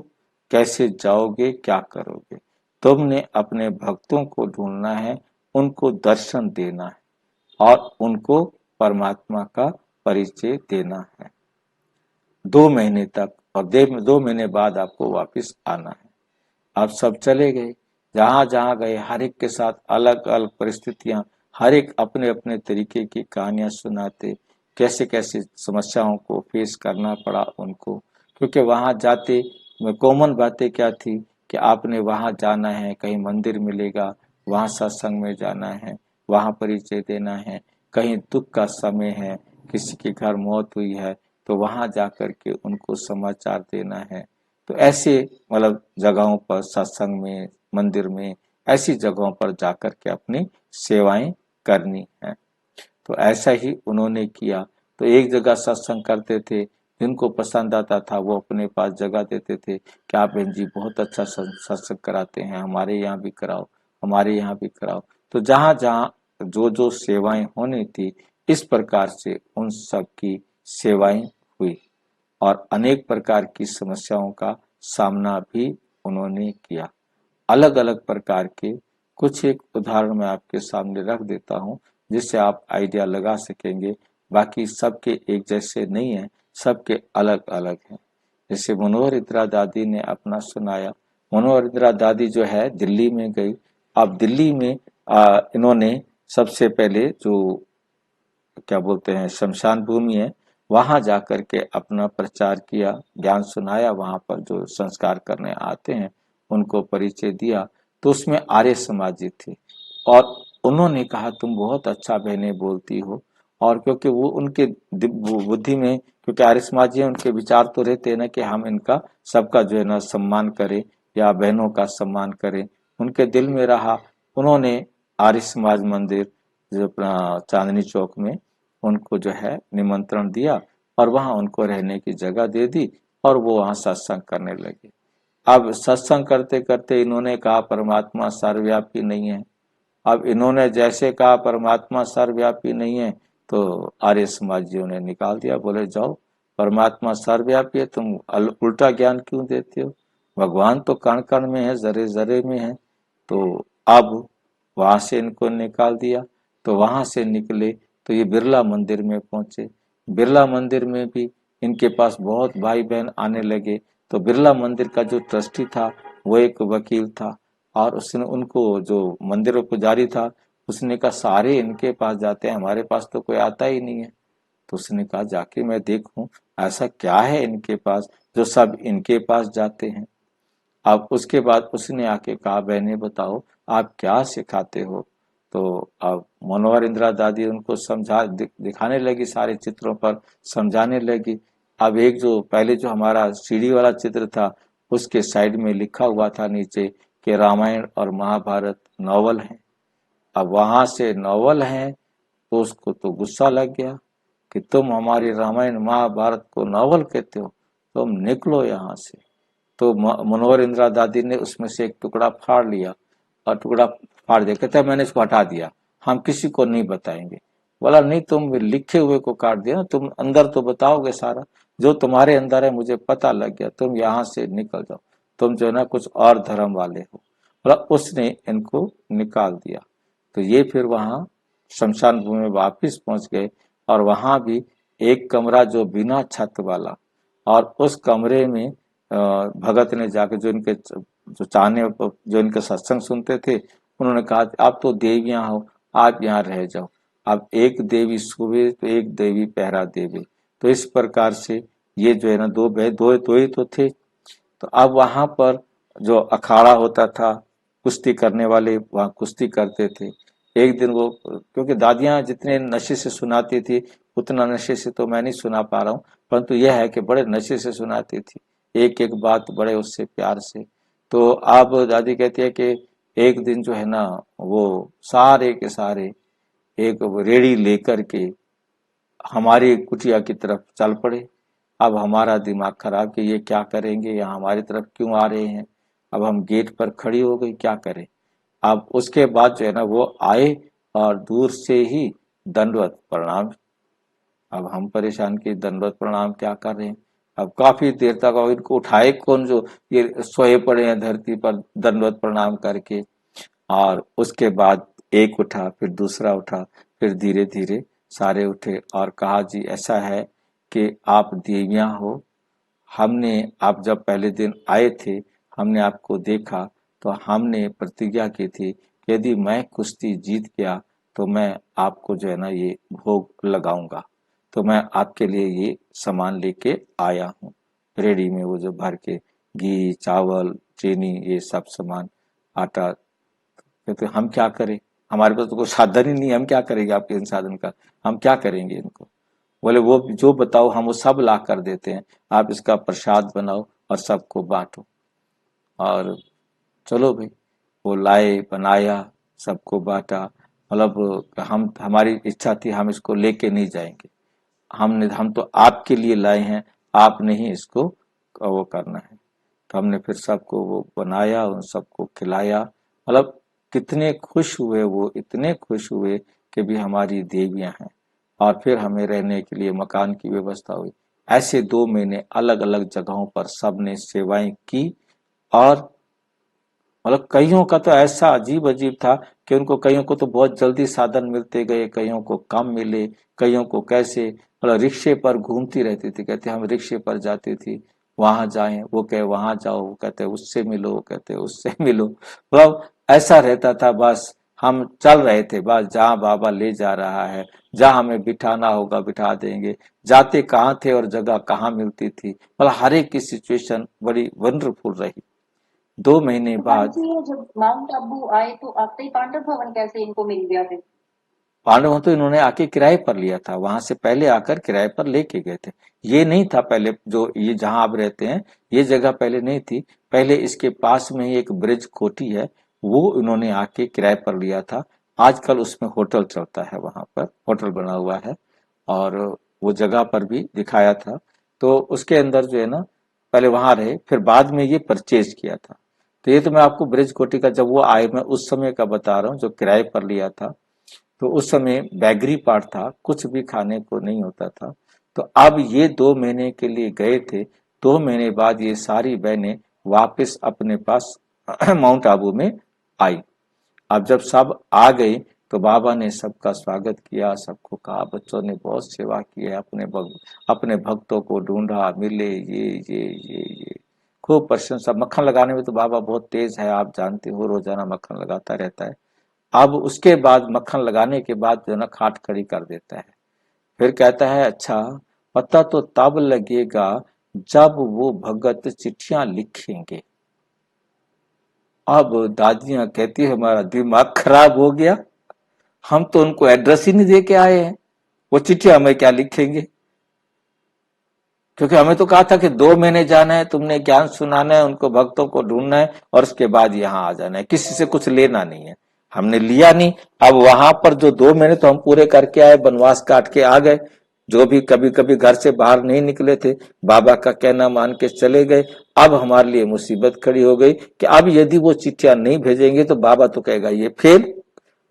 कैसे जाओगे, क्या करोगे, तुमने अपने भक्तों को ढूंढना है, उनको दर्शन देना है और उनको परमात्मा का परिचय देना है। 2 महीने तक, और 2 महीने बाद आपको वापस आना है। अब सब चले गए, जहां जहां गए हर एक के साथ अलग अलग परिस्थितियां, हर एक अपने अपने तरीके की कहानियां सुनाते, कैसे कैसे समस्याओं को फेस करना पड़ा उनको। क्योंकि वहां जाते कॉमन बातें क्या थी कि आपने वहां जाना है, कहीं मंदिर मिलेगा, वहां सत्संग में जाना है, वहां परिचय देना है, कहीं दुख का समय है, किसी के घर मौत हुई है, तो वहां जाकर के उनको समाचार देना है। तो ऐसे मतलब जगहों पर, सत्संग में, मंदिर में, ऐसी जगहों पर जाकर के अपनी सेवाएं करनी है। तो ऐसा ही उन्होंने किया। तो एक जगह सत्संग करते थे, जिनको पसंद आता था वो अपने पास जगह देते थे कि आप बहन जी बहुत अच्छा सत्संग कराते हैं, हमारे यहाँ भी कराओ, हमारे यहाँ भी कराओ। तो जहां जहां जो जो सेवाएं होनी थी, इस प्रकार से उन सब की सेवाएं हुई और अनेक प्रकार की समस्याओं का सामना भी उन्होंने किया। अलग अलग प्रकार के कुछ एक उदाहरण मैं आपके सामने रख देता हूं, जिससे आप आइडिया लगा सकेंगे। बाकी सबके एक जैसे नहीं है, सबके अलग अलग हैं। जैसे मनोहर इंदिरा दादी ने अपना सुनाया। मनोहर इंदिरा दादी जो है दिल्ली में गई। अब दिल्ली में इन्होंने सबसे पहले जो क्या बोलते हैं शमशान भूमि है, वहां जाकर के अपना प्रचार किया, ज्ञान सुनाया, वहां पर जो संस्कार करने आते हैं उनको परिचय दिया। तो उसमें आर्य समाजी थे और उन्होंने कहा तुम बहुत अच्छा बहने बोलती हो। और क्योंकि वो उनके बुद्धि में, क्योंकि आर्य समाजी है, उनके विचार तो रहते हैं ना कि हम इनका सबका जो है ना सम्मान करें या बहनों का सम्मान करें, उनके दिल में रहा। उन्होंने आर्य समाज मंदिर जो अपना चांदनी चौक में उनको जो है निमंत्रण दिया और वहां उनको रहने की जगह दे दी और वो वहां सत्संग करने लगे। अब सत्संग करते करते इन्होंने कहा परमात्मा सर्वव्यापी नहीं है। अब इन्होंने जैसे कहा परमात्मा सर्वव्यापी नहीं है, तो आर्य समाजियों ने निकाल दिया, बोले जाओ परमात्मा सर्वव्यापी है, तुम उल्टा ज्ञान क्यों देते हो, भगवान तो कण कण में है, जरे जरे में है। तो अब वहां से इनको निकाल दिया। तो वहां से निकले तो ये बिरला मंदिर में पहुंचे। बिरला मंदिर में भी इनके पास बहुत भाई बहन आने लगे। तो बिरला मंदिर का जो ट्रस्टी था वो एक वकील था, और उसने उनको जो मंदिर पुजारी था उसने कहा सारे इनके पास जाते हैं, हमारे पास तो कोई आता ही नहीं है। तो उसने कहा जाके मैं देखूं ऐसा क्या है इनके पास जो सब इनके पास जाते हैं। अब उसके बाद उसने आके कहा बहने बताओ आप क्या सिखाते हो। तो अब मनोहर इंदिरा दादी उनको दिखाने लगी, सारे चित्रों पर समझाने लगी। अब एक जो पहले जो हमारा सीढ़ी वाला चित्र था उसके साइड में लिखा हुआ था नीचे कि रामायण और महाभारत नॉवल है। अब वहां से नॉवल है तो उसको तो गुस्सा लग गया कि तुम हमारी रामायण महाभारत को नॉवल कहते हो, तुम निकलो यहाँ से। तो मनोहर इंदिरा दादी ने उसमें से एक टुकड़ा फाड़ लिया और टुकड़ा फाड़ दिया, कहता है मैंने इसको हटा दिया, हम किसी को नहीं बताएंगे। बोला नहीं, तुम लिखे हुए को काट दिया ना, तुम अंदर तो बताओगे, सारा जो तुम्हारे अंदर है मुझे पता लग गया, तुम यहाँ से निकल जाओ, तुम जो है ना कुछ और धर्म वाले हो। बोला उसने इनको निकाल दिया। तो ये फिर वहां शमशान भूमि में वापिस पहुंच गए, और वहां भी एक कमरा जो बिना छत वाला, और उस कमरे में भगत ने जाके जो इनके जो चाहने जो इनके सत्संग सुनते थे उन्होंने कहा आप तो देवियां हो, आप यहाँ रह जाओ। अब एक देवी सोवे तो एक देवी पहरा देवे। तो इस प्रकार से ये जो है ना दो ही तो थे। तो अब वहां पर जो अखाड़ा होता था, कुश्ती करने वाले वहां कुश्ती करते थे। एक दिन वो, क्योंकि दादियां जितने नशे से सुनाती थी उतना नशे से तो मैं नहीं सुना पा रहा हूँ, परंतु यह है कि बड़े नशे से सुनाती थी, एक एक बात बड़े उससे प्यार से। तो अब दादी कहती है कि एक दिन जो है ना वो सारे के सारे एक रेड़ी लेकर के हमारी कुटिया की तरफ चल पड़े। अब हमारा दिमाग खराब कि ये क्या करेंगे, यहाँ हमारी तरफ क्यों आ रहे हैं। अब हम गेट पर खड़ी हो गई, क्या करें। अब उसके बाद जो है ना वो आए और दूर से ही दंडवत प्रणाम। अब हम परेशान कि दंडवत प्रणाम क्या कर रहे हैं। अब काफी देर तक अब इनको उठाए कौन, जो ये सोए पड़े हैं धरती पर दंडवत प्रणाम करके। और उसके बाद एक उठा, फिर दूसरा उठा, फिर धीरे धीरे सारे उठे और कहा जी ऐसा है कि आप देवियां हो, हमने आप जब पहले दिन आए थे हमने आपको देखा, तो हमने प्रतिज्ञा की थी कि यदि मैं कुश्ती जीत गया तो मैं आपको जो है ना ये भोग लगाऊंगा। तो मैं आपके लिए ये सामान लेके आया हूँ, रेडी में वो जो भर के घी चावल चीनी ये सब सामान, आटा। कहते हम क्या करें, हमारे पास तो कोई साधन ही नहीं है, हम क्या करेंगे आपके इन साधन का, हम क्या करेंगे इनको। बोले वो जो बताओ हम वो सब ला कर देते हैं, आप इसका प्रसाद बनाओ और सबको बांटो। और चलो भाई, वो लाए बनाया सबको बांटा। मतलब हम हमारी इच्छा थी हम इसको लेके नहीं जाएंगे, हम तो आपके लिए लाए हैं, आपने ही इसको वो करना है। तो हमने फिर सबको वो बनाया, उन सबको खिलाया। मतलब कितने खुश हुए वो, इतने खुश हुए कि भी हमारी देवियां हैं। और फिर हमें रहने के लिए मकान की व्यवस्था हुई। ऐसे 2 महीने अलग अलग जगहों पर सबने सेवाएं की। और मतलब कईयों का तो ऐसा अजीब अजीब था कि उनको कईयों को तो बहुत जल्दी साधन मिलते गए, कईयों को कम मिले, कईयों को कैसे। मतलब रिक्शे पर घूमती रहती थी, कहते हम रिक्शे पर जाती थी, वहां जाएं, वो कहे वहां जाओ, वो कहते उससे मिलो, वो कहते उससे मिलो। मतलब ऐसा रहता था, बस हम चल रहे थे, बस जहाँ बाबा ले जा रहा है, जहाँ हमें बिठाना होगा बिठा देंगे। जाते कहाँ थे और जगह कहाँ मिलती थी, मतलब हर एक की सिचुएशन बड़ी वंडरफुल रही। 2 महीने तो बाद ये जब माउंट आबू आए तो आते ही पांडव भवन कैसे इनको मिल गया फिर? पांडवों तो इन्होंने आके किराए पर लिया था, वहां से पहले आकर किराए पर लेके गए थे। ये नहीं था पहले, जो ये जहां आप रहते हैं ये जगह पहले नहीं थी। पहले इसके पास में ही एक ब्रिज कोठी है, वो इन्होंने आके किराए पर लिया था। आजकल उसमें होटल चलता है, वहां पर होटल बना हुआ है। और वो जगह पर भी दिखाया था। तो उसके अंदर जो है ना पहले वहां रहे, फिर बाद में ये परचेज किया था। तो ये तो मैं आपको ब्रिज कोटिका जब वो आए, मैं उस समय का बता रहा हूँ जो किराए पर लिया था। तो उस समय बैगरी पार्ट था, कुछ भी खाने को नहीं होता था। तो अब ये 2 महीने के लिए गए थे, 2 महीने बाद ये सारी बहनें वापस अपने पास माउंट आबू में आई। अब जब सब आ गई तो बाबा ने सबका स्वागत किया, सबको कहा बच्चों ने बहुत सेवा की है, अपने भक्तों को ढूंढा, मिले, ये खूब प्रशंसा। मक्खन लगाने में तो बाबा बहुत तेज है, आप जानते हो, रोजाना मक्खन लगाता रहता है। अब उसके बाद मक्खन लगाने के बाद जो ना खाट खड़ी कर देता है, फिर कहता है अच्छा पता तो तब लगेगा जब वो भगत चिट्ठियां लिखेंगे। अब दादियां कहती है हमारा दिमाग खराब हो गया, हम तो उनको एड्रेस ही नहीं दे के आए हैं, वो चिट्ठियां हमें क्या लिखेंगे। क्योंकि हमें तो कहा था कि 2 महीने जाना है, तुमने ज्ञान सुनाना है, उनको भक्तों को ढूंढना है और उसके बाद यहाँ आ जाना है, किसी से कुछ लेना नहीं है। हमने लिया नहीं। अब वहां पर जो 2 महीने तो हम पूरे करके आए, वनवास काट के आ गए, जो भी कभी कभी घर से बाहर नहीं निकले थे, बाबा का कहना मान के चले गए। अब हमारे लिए मुसीबत खड़ी हो गई कि अब यदि वो चिट्ठियां नहीं भेजेंगे तो बाबा तो कहेगा ये फेल।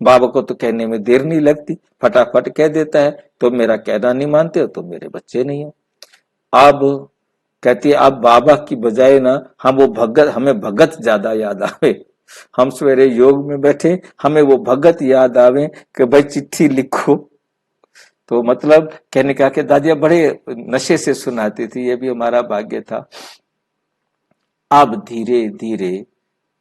बाबा को तो कहने में देर नहीं लगती, फटाफट कह देता है, तो मेरा कहना नहीं मानते हो तो मेरे बच्चे नहीं हो। अब कहती है अब बाबा की बजाय ना हमें भगत ज्यादा याद आवे। हम सवेरे योग में बैठे, हमें वो भगत याद आवे कि भाई चिट्ठी लिखो। तो मतलब कहने का कि दादिया बड़े नशे से सुनाती थी, ये भी हमारा भाग्य था। अब धीरे धीरे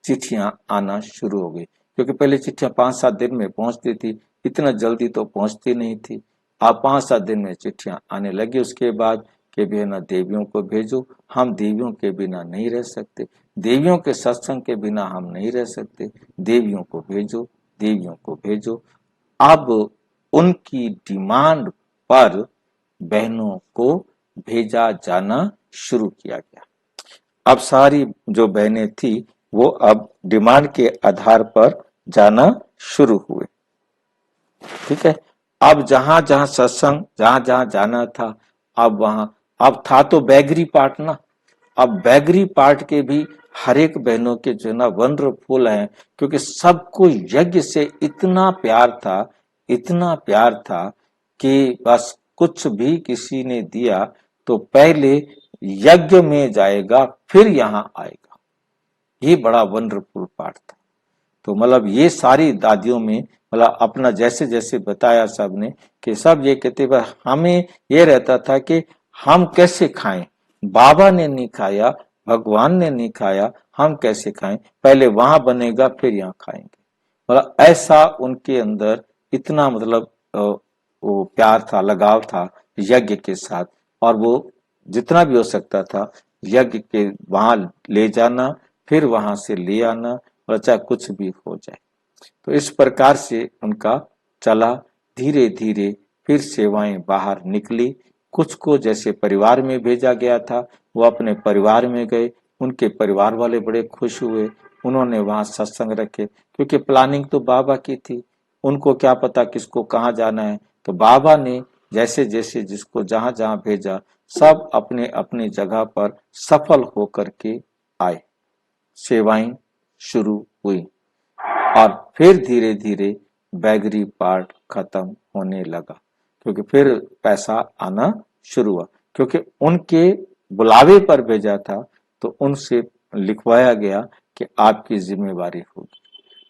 चिट्ठियां आना शुरू हो गई, क्योंकि पहले चिट्ठियां 5-7 दिन में पहुंचती थी, इतना जल्दी तो पहुंचती नहीं थी। अब 5-7 दिन में चिट्ठियां आने लगी। उसके बाद के भी है ना देवियों को भेजो, हम देवियों के बिना नहीं रह सकते, देवियों के सत्संग के बिना हम नहीं रह सकते, देवियों को भेजो, देवियों को भेजो। अब उनकी डिमांड पर बहनों को भेजा जाना शुरू किया गया। अब सारी जो बहनें थी वो अब डिमांड के आधार पर जाना शुरू हुए। ठीक है। अब जहां जहां सत्संग, जहां जहां जाना था, अब वहां, अब था तो बैगरी पार्ट ना, अब बैगरी पार्ट के भी हर एक बहनों के जो ना वंडरफुल हैं, क्योंकि सबको यज्ञ से इतना प्यार था, इतना प्यार था कि बस कुछ भी किसी ने दिया तो पहले यज्ञ में जाएगा फिर यहां आएगा। ये बड़ा वंडरफुल पार्ट था। तो मतलब ये सारी दादियों में मतलब अपना जैसे जैसे बताया सबने, कि सब ये कहते हमें ये रहता था कि हम कैसे खाएं, बाबा ने नहीं खाया, भगवान ने नहीं खाया, हम कैसे खाएं, पहले वहां बनेगा फिर यहाँ खाएंगे। मतलब ऐसा उनके अंदर इतना मतलब वो प्यार था, लगाव था यज्ञ के साथ। और वो जितना भी हो सकता था यज्ञ के वहां ले जाना, फिर वहां से ले आना, और चाहे कुछ भी हो जाए। तो इस प्रकार से उनका चला। धीरे धीरे फिर सेवाएं बाहर निकली। कुछ को जैसे परिवार में भेजा गया था, वो अपने परिवार में गए, उनके परिवार वाले बड़े खुश हुए, उन्होंने वहां सत्संग रखे, क्योंकि प्लानिंग तो बाबा की थी, उनको क्या पता किसको कहाँ जाना है। तो बाबा ने जैसे जैसे जिसको जहां जहां भेजा, सब अपने अपनी जगह पर सफल होकर के आए, सेवाएं शुरू हुई। और फिर धीरे धीरे बैगरी पार्ट खत्म होने लगा, क्योंकि फिर पैसा आना शुरू हुआ, क्योंकि उनके बुलावे पर भेजा था, तो उनसे लिखवाया गया कि आपकी जिम्मेवारी होगी।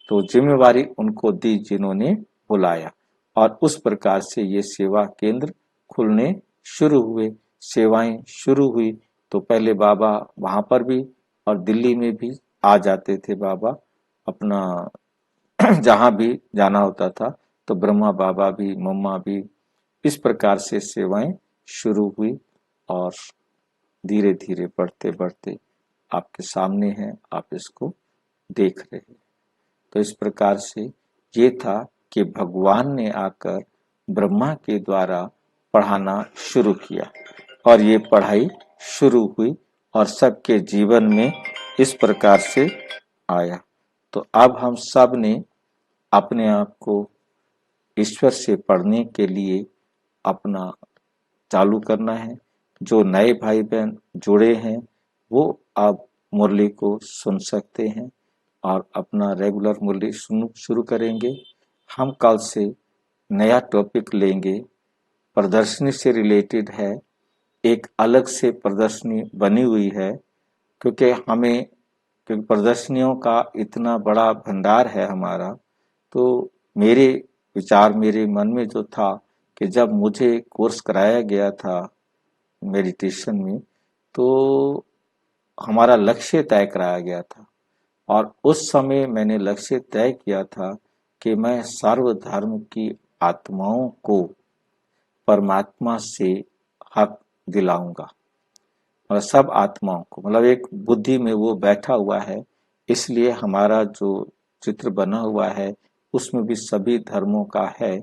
तो जिम्मेवारी उनको दी जिन्होंने बुलाया, और उस प्रकार से ये सेवा केंद्र खुलने शुरू हुए, सेवाएं शुरू हुई। तो पहले बाबा वहां पर भी और दिल्ली में भी आ जाते थे बाबा, अपना जहां भी जाना होता था, तो ब्रह्मा बाबा भी, मम्मा भी, इस प्रकार से सेवाएं शुरू हुई। और धीरे धीरे बढ़ते बढ़ते आपके सामने है, आप इसको देख रहे हैं। तो इस प्रकार से ये था कि भगवान ने आकर ब्रह्मा के द्वारा पढ़ाना शुरू किया, और ये पढ़ाई शुरू हुई और सबके जीवन में इस प्रकार से आया। तो अब हम सब ने अपने आप को ईश्वर से पढ़ने के लिए अपना चालू करना है। जो नए भाई बहन जुड़े हैं वो आप मुरली को सुन सकते हैं और अपना रेगुलर मुरली शुरू करेंगे। हम कल से नया टॉपिक लेंगे, प्रदर्शनी से रिलेटेड है। एक अलग से प्रदर्शनी बनी हुई है, क्योंकि प्रदर्शनियों का इतना बड़ा भंडार है हमारा। तो मेरे विचार, मेरे मन में जो था कि जब मुझे कोर्स कराया गया था मेडिटेशन में, तो हमारा लक्ष्य तय कराया गया था और उस समय मैंने लक्ष्य तय किया था कि मैं सर्वधर्म की आत्माओं को परमात्मा से हक दिलाऊंगा। और सब आत्माओं को, मतलब एक बुद्धि में वो बैठा हुआ है, इसलिए हमारा जो चित्र बना हुआ है उसमें भी सभी धर्मों का है।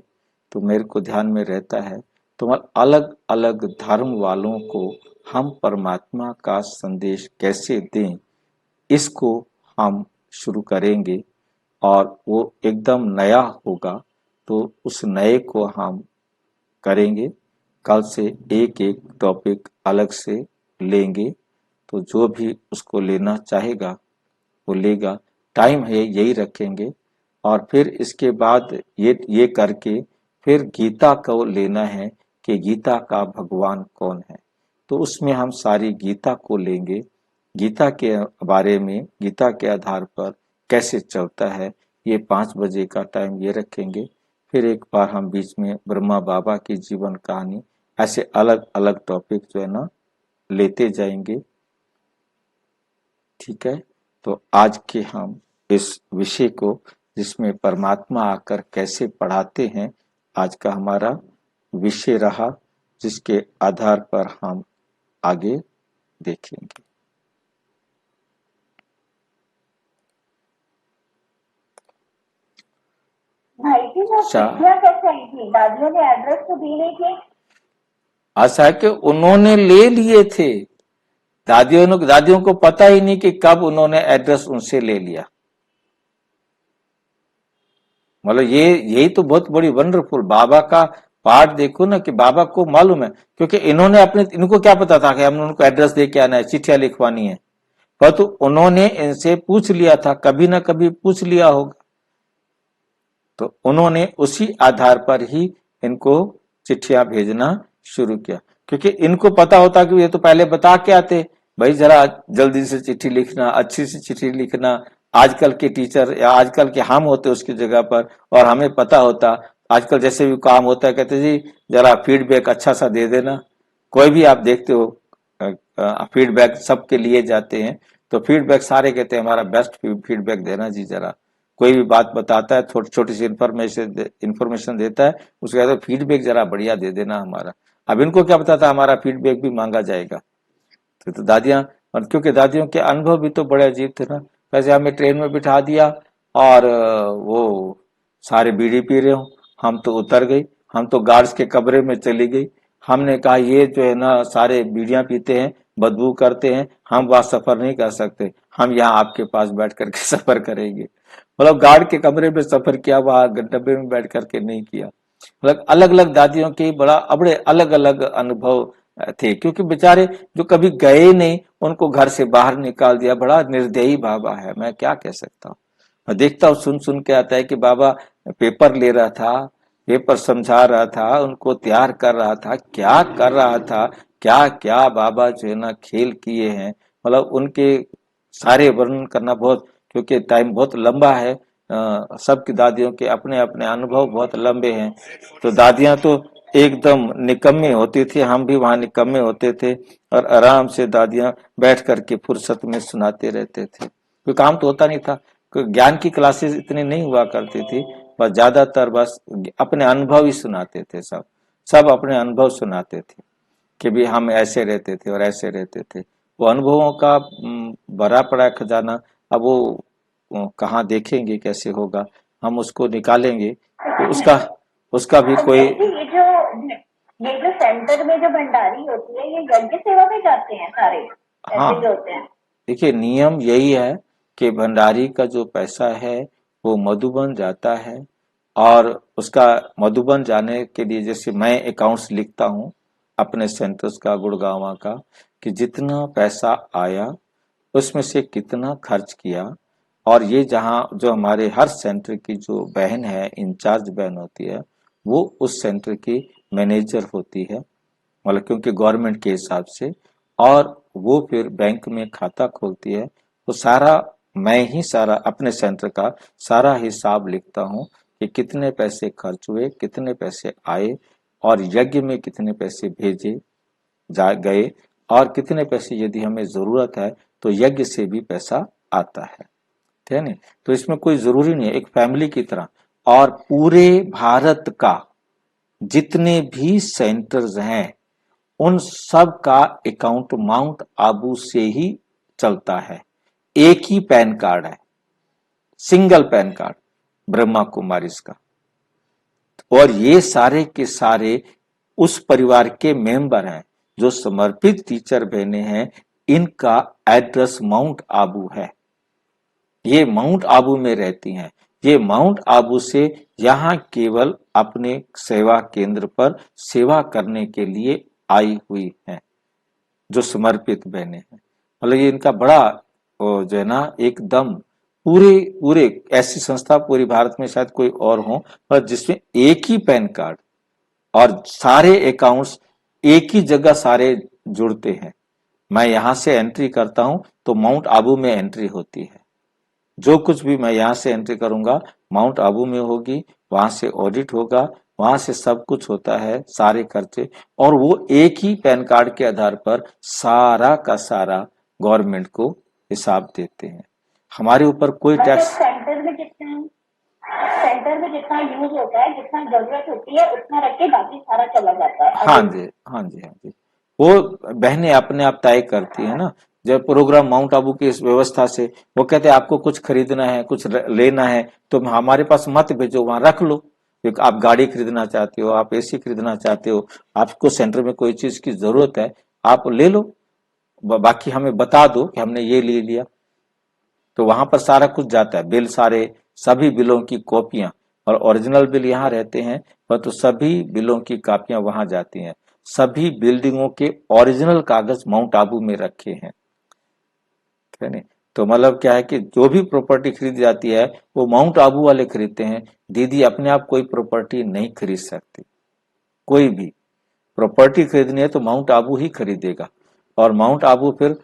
तो मेरे को ध्यान में रहता है, तो अलग अलग धर्म वालों को हम परमात्मा का संदेश कैसे दें, इसको हम शुरू करेंगे और वो एकदम नया होगा। तो उस नए को हम करेंगे। कल से एक एक टॉपिक अलग से लेंगे, तो जो भी उसको लेना चाहेगा वो लेगा। टाइम है यही रखेंगे और फिर इसके बाद ये करके फिर गीता को लेना है कि गीता का भगवान कौन है। तो उसमें हम सारी गीता को लेंगे, गीता के बारे में, गीता के आधार पर कैसे चलता है, ये 5 बजे का टाइम ये रखेंगे। फिर एक बार हम बीच में ब्रह्मा बाबा की जीवन कहानी, ऐसे अलग अलग टॉपिक जो है ना लेते जाएंगे। ठीक है, तो आज के हम इस विषय को, जिसमें परमात्मा आकर कैसे पढ़ाते हैं, आज का हमारा विषय रहा, जिसके आधार पर हम आगे देखेंगे। भाई जी वो चिट्ठियां कैसे आई थी? दादियों ने एड्रेस तो दी नहीं थी। ऐसा है कि उन्होंने ले लिए थे, दादियों को पता ही नहीं कि कब उन्होंने एड्रेस उनसे ले लिया। मतलब यही तो बहुत बड़ी वंडरफुल बाबा का पार्ट देखो ना, कि बाबा को मालूम है, क्योंकि इनको क्या पता था कि हम उनको एड्रेस दे के आना है, चिट्ठियां लिखवानी है। परंतु उन्होंने इनसे पूछ लिया था, कभी ना कभी पूछ लिया होगा, तो उन्होंने उसी आधार पर ही इनको चिट्ठियां भेजना शुरू किया। क्योंकि इनको पता होता कि ये तो पहले बता के आते, भाई जरा जल्दी से चिट्ठी लिखना, अच्छी सी चिट्ठी लिखना। आजकल के टीचर या आजकल के हम होते उसकी जगह पर, और हमें पता होता, आजकल जैसे भी काम होता है कहते जी जरा फीडबैक अच्छा सा दे देना। कोई भी आप देखते हो फीडबैक सबके लिए जाते हैं, तो फीडबैक सारे कहते हैं हमारा बेस्ट फीडबैक देना जी। जरा कोई भी बात बताता है, छोटी सी इंफॉर्मेशन देता है, उसके कहते फीडबैक जरा बढ़िया दे देना हमारा। अब इनको क्या पता था हमारा फीडबैक भी मांगा जाएगा। तो दादियां, और क्योंकि दादियों के अनुभव भी तो बड़े अजीब थे ना। वैसे हमें ट्रेन में बिठा दिया और वो सारे बीड़ी पी रहे हो, हम तो उतर गई, हम तो गार्ड्स के कमरे में चली गई। हमने कहा ये जो है ना सारे बीड़ियां पीते हैं, बदबू करते हैं, हम वहां सफर नहीं कर सकते, हम यहाँ आपके पास बैठ करके सफर करेंगे। मतलब गार्ड के कमरे में सफर किया, वहां डब्बे में बैठ करके नहीं किया। मतलब अलग अलग दादियों के बड़े अलग अलग अनुभव थे, क्योंकि बेचारे जो कभी गए नहीं उनको घर से बाहर निकाल दिया। बड़ा निर्दयी बाबा है, मैं क्या कह सकता हूँ। मैं देखता हूँ, सुन सुन के आता है कि बाबा पेपर ले रहा था, पेपर समझा रहा था, उनको तैयार कर रहा था, क्या कर रहा था, क्या क्या बाबा जो है ना खेल किए हैं। मतलब उनके सारे वर्णन करना बहुत, क्योंकि टाइम बहुत लंबा है, सबकी दादियों के अपने अपने अनुभव बहुत लंबे हैं। तो दादियां तो एकदम निकम्मे होती थी, हम भी वहां निकम्मे होते थे, और आराम से दादियां बैठ करके फुर्सत में सुनाते रहते थे। कोई काम तो होता नहीं था, कोई ज्ञान की क्लासेस इतनी नहीं हुआ करती थी, बस ज्यादातर बस अपने अनुभव ही सुनाते थे। सब सब अपने अनुभव सुनाते थे कि भी हम ऐसे रहते थे और ऐसे रहते थे। वो अनुभवों का भरा पड़ा खजाना, अब वो कहाँ देखेंगे, कैसे होगा, हम उसको निकालेंगे तो उसका उसका भी कोई। अंकल जी ये जो सेंटर में जो भंडारी होती है, ये यज्ञ सेवा में जाते हैं सारे ऐसे जो हाँ, होते हैं? देखिए नियम यही है कि भंडारी का जो पैसा है वो मधुबन जाता है, और उसका मधुबन जाने के लिए जैसे मैं अकाउंट्स लिखता हूँ, अपने सेंटर्स का, गुड़गांव का, कि जितना पैसा आया उसमें से कितना खर्च किया। और ये जहाँ जो हमारे हर सेंटर की जो बहन है, इंचार्ज बहन होती है, वो उस सेंटर की मैनेजर होती है, मतलब क्योंकि गवर्नमेंट के हिसाब से, और वो फिर बैंक में खाता खोलती है। तो सारा मैं ही सारा अपने सेंटर का सारा हिसाब लिखता हूँ कि कितने पैसे खर्च हुए, कितने पैसे आए, और यज्ञ में कितने पैसे भेजे जा गए, और कितने पैसे यदि हमें जरूरत है तो यज्ञ से भी पैसा आता है। ठीक है नहीं? तो इसमें कोई जरूरी नहीं है, एक फैमिली की तरह। और पूरे भारत का जितने भी सेंटर्स हैं उन सब का अकाउंट माउंट आबू से ही चलता है। एक ही पैन कार्ड है, single pan card Brahma Kumaris का। और ये सारे के सारे उस परिवार के मेंबर हैं। जो समर्पित टीचर बहने हैं, इनका एड्रेस माउंट आबू है। ये माउंट आबू में रहती हैं। ये माउंट आबू से यहाँ केवल अपने सेवा केंद्र पर सेवा करने के लिए आई हुई हैं, जो समर्पित बहने हैं। मतलब ये इनका बड़ा जो है ना, एकदम पूरे पूरे ऐसी संस्था पूरी भारत में शायद कोई और हो, पर जिसमें एक ही पैन कार्ड और सारे अकाउंट्स एक ही जगह सारे जुड़ते हैं। मैं यहां से एंट्री करता हूं तो माउंट आबू में एंट्री होती है। जो कुछ भी मैं यहां से एंट्री करूंगा माउंट आबू में होगी, वहां से ऑडिट होगा, वहां से सब कुछ होता है, सारे खर्चे, और वो एक ही पैन कार्ड के आधार पर सारा का सारा गवर्नमेंट को हिसाब देते हैं। हमारे ऊपर कोई मतलब टैक्स सेंटर में जितना यूज होता है, जितना जरूरत होती है उतना रख के बाकी सारा चला जाता है। हाँ जी, हाँ जी, हाँ जी। वो बहनें अपने आप तय करती है ना। जब प्रोग्राम माउंट आबू की इस व्यवस्था से वो कहते हैं आपको कुछ खरीदना है, कुछ लेना है, तो हमारे पास मत भेजो, वहां रख लो। आप गाड़ी खरीदना चाहते हो, आप एसी खरीदना चाहते हो, आपको सेंटर में कोई चीज की जरूरत है, आप ले लो, बाकी हमें बता दो कि हमने ये ले लिया। तो वहां पर सारा कुछ जाता है, बिल सारे, सभी बिलों की कॉपियां, और ओरिजिनल बिल यहाँ रहते हैं, परंतु सभी बिलों की कॉपियां वहां जाती हैं। सभी बिल्डिंगों के ओरिजिनल कागज माउंट आबू में रखे हैं। ठीक है नहीं? तो मतलब क्या है कि जो भी प्रॉपर्टी खरीदी जाती है वो माउंट आबू वाले खरीदते हैं। दीदी अपने आप कोई प्रॉपर्टी नहीं खरीद सकती। कोई भी प्रॉपर्टी खरीदनी है तो माउंट आबू ही खरीदेगा, और माउंट आबू फिर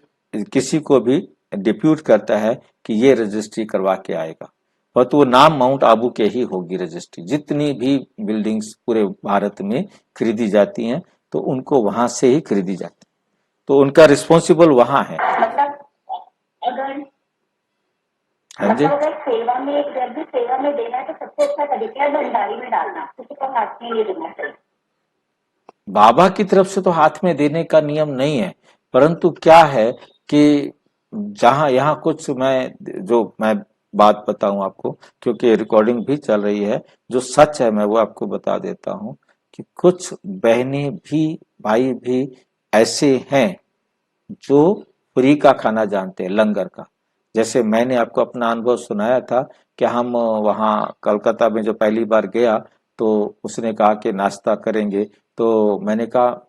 किसी को भी डिप्यूट करता है कि ये रजिस्ट्री करवा के आएगा, और तो वो नाम माउंट आबू के ही होगी रजिस्ट्री। जितनी भी बिल्डिंग्स पूरे भारत में खरीदी जाती हैं तो उनको वहां से ही खरीदी जाती है, तो उनका रिस्पॉन्सिबल वहां है। मतलब अगर हाँ जी, अगर सेवा में, जब भी सेवा में देना है तो सबसे अच्छा तरीका है भंडारी में डालना, किसी को हाथ में नहीं देना चाहिए। बाबा की तरफ से तो हाथ में देने का नियम नहीं है, परंतु क्या है कि जहां यहाँ कुछ मैं बात बताऊं आपको, क्योंकि रिकॉर्डिंग भी चल रही है, जो सच है मैं वो आपको बता देता हूं कि कुछ बहनें भी भाई भी ऐसे हैं जो फ्री का खाना जानते हैं, लंगर का। जैसे मैंने आपको अपना अनुभव सुनाया था कि हम वहाँ कलकत्ता में जो पहली बार गया तो उसने कहा कि नाश्ता करेंगे, तो मैंने कहा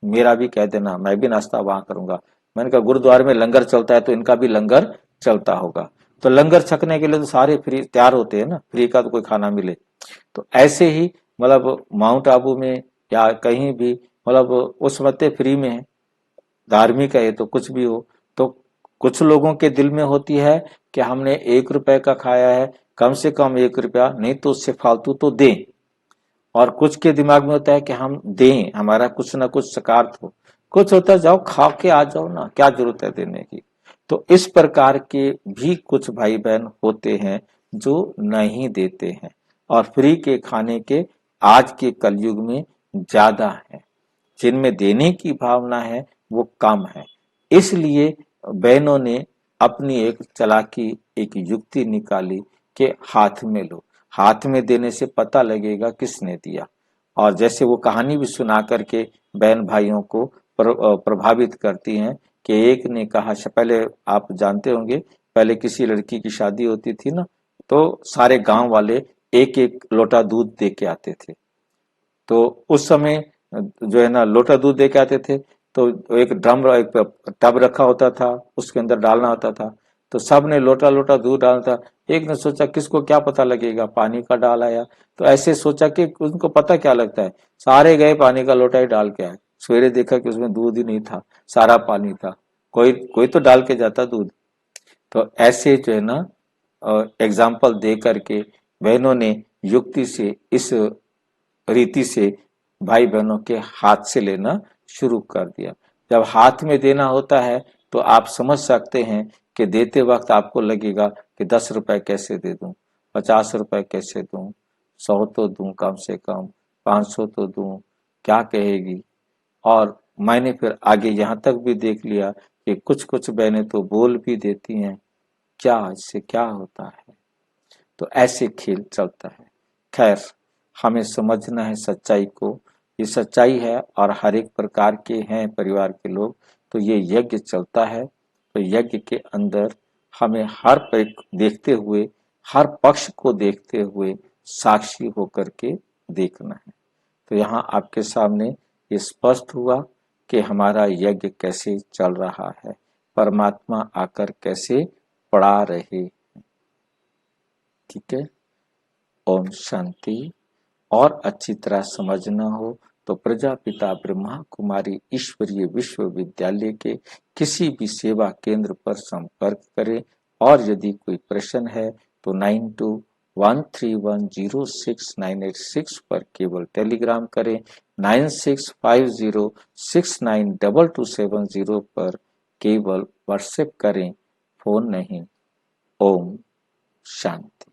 मेरा भी कह देना, मैं भी नाश्ता वहां करूंगा। मैंने कहा गुरुद्वारे में लंगर चलता है तो इनका भी लंगर चलता होगा, तो लंगर छकने के लिए तो सारे फ्री तैयार होते हैं ना, फ्री का तो कोई खाना मिले। तो ऐसे ही मतलब माउंट आबू में या कहीं भी, मतलब उस वक्त फ्री में है, धार्मिक है ये तो कुछ भी हो। तो कुछ लोगों के दिल में होती है कि हमने 1 रुपए का खाया है, कम से कम 1 रुपया नहीं तो उससे फालतू तो दें, और कुछ के दिमाग में होता है कि हम दें, हमारा कुछ ना कुछ सकारात्मक हो। कुछ होता है जाओ खा के आ जाओ ना, क्या जरूरत है देने की। तो इस प्रकार के भी कुछ भाई बहन होते हैं जो नहीं देते हैं, और फ्री के खाने के आज के कलयुग में ज्यादा है। जिनमें देने की भावना है वो कम है। इसलिए बहनों ने अपनी एक चालाकी, एक युक्ति निकाली कि हाथ में लो, हाथ में देने से पता लगेगा किसने दिया। और जैसे वो कहानी भी सुना करके बहन भाइयों को प्रभावित करती हैं कि एक ने कहा, पहले आप जानते होंगे, पहले किसी लड़की की शादी होती थी ना, तो सारे गांव वाले एक एक लोटा दूध दे के आते थे। तो उस समय जो है ना लोटा दूध दे के आते थे, तो एक ड्रम एक टब रखा होता था, उसके अंदर डालना होता था, तो सब ने लोटा लोटा दूध डाला था। एक ने सोचा किसको क्या पता लगेगा, पानी का डाल आया। तो ऐसे सोचा कि उनको पता क्या लगता है, सारे गए पानी का लोटा ही डाल के आए। सवेरे देखा कि उसमें दूध ही नहीं था, सारा पानी था। कोई कोई तो डाल के जाता दूध। तो ऐसे जो है ना एग्जाम्पल दे करके बहनों ने युक्ति से, इस रीति से भाई बहनों के हाथ से लेना शुरू कर दिया। जब हाथ में देना होता है तो आप समझ सकते हैं कि देते वक्त आपको लगेगा कि 10 रुपए कैसे दे दूं, 50 रुपए कैसे दूं, 100 तो दूं कम से कम, 500 तो दूं, क्या कहेगी। और मैंने फिर आगे यहाँ तक भी देख लिया कि कुछ कुछ बहनें तो बोल भी देती हैं, क्या इससे क्या होता है। तो ऐसे खेल चलता है। खैर, हमें समझना है सच्चाई को, ये सच्चाई है और हर एक प्रकार के हैं परिवार के लोग। तो ये यज्ञ चलता है, तो यज्ञ के अंदर हमें हर देखते हुए, हर पक्ष को देखते हुए साक्षी होकर के देखना है। तो यहाँ आपके सामने ये स्पष्ट हुआ कि हमारा यज्ञ कैसे चल रहा है, परमात्मा आकर कैसे पढ़ा रहे। ठीक है, ओम शांति। और अच्छी तरह समझना हो तो प्रजापिता ब्रह्मा कुमारी ईश्वरीय विश्वविद्यालय के किसी भी सेवा केंद्र पर संपर्क करें। और यदि कोई प्रश्न है तो 9213106986 पर केवल टेलीग्राम करें, 9650692270 पर केवल व्हाट्सएप करें, फोन नहीं। ओम शांति।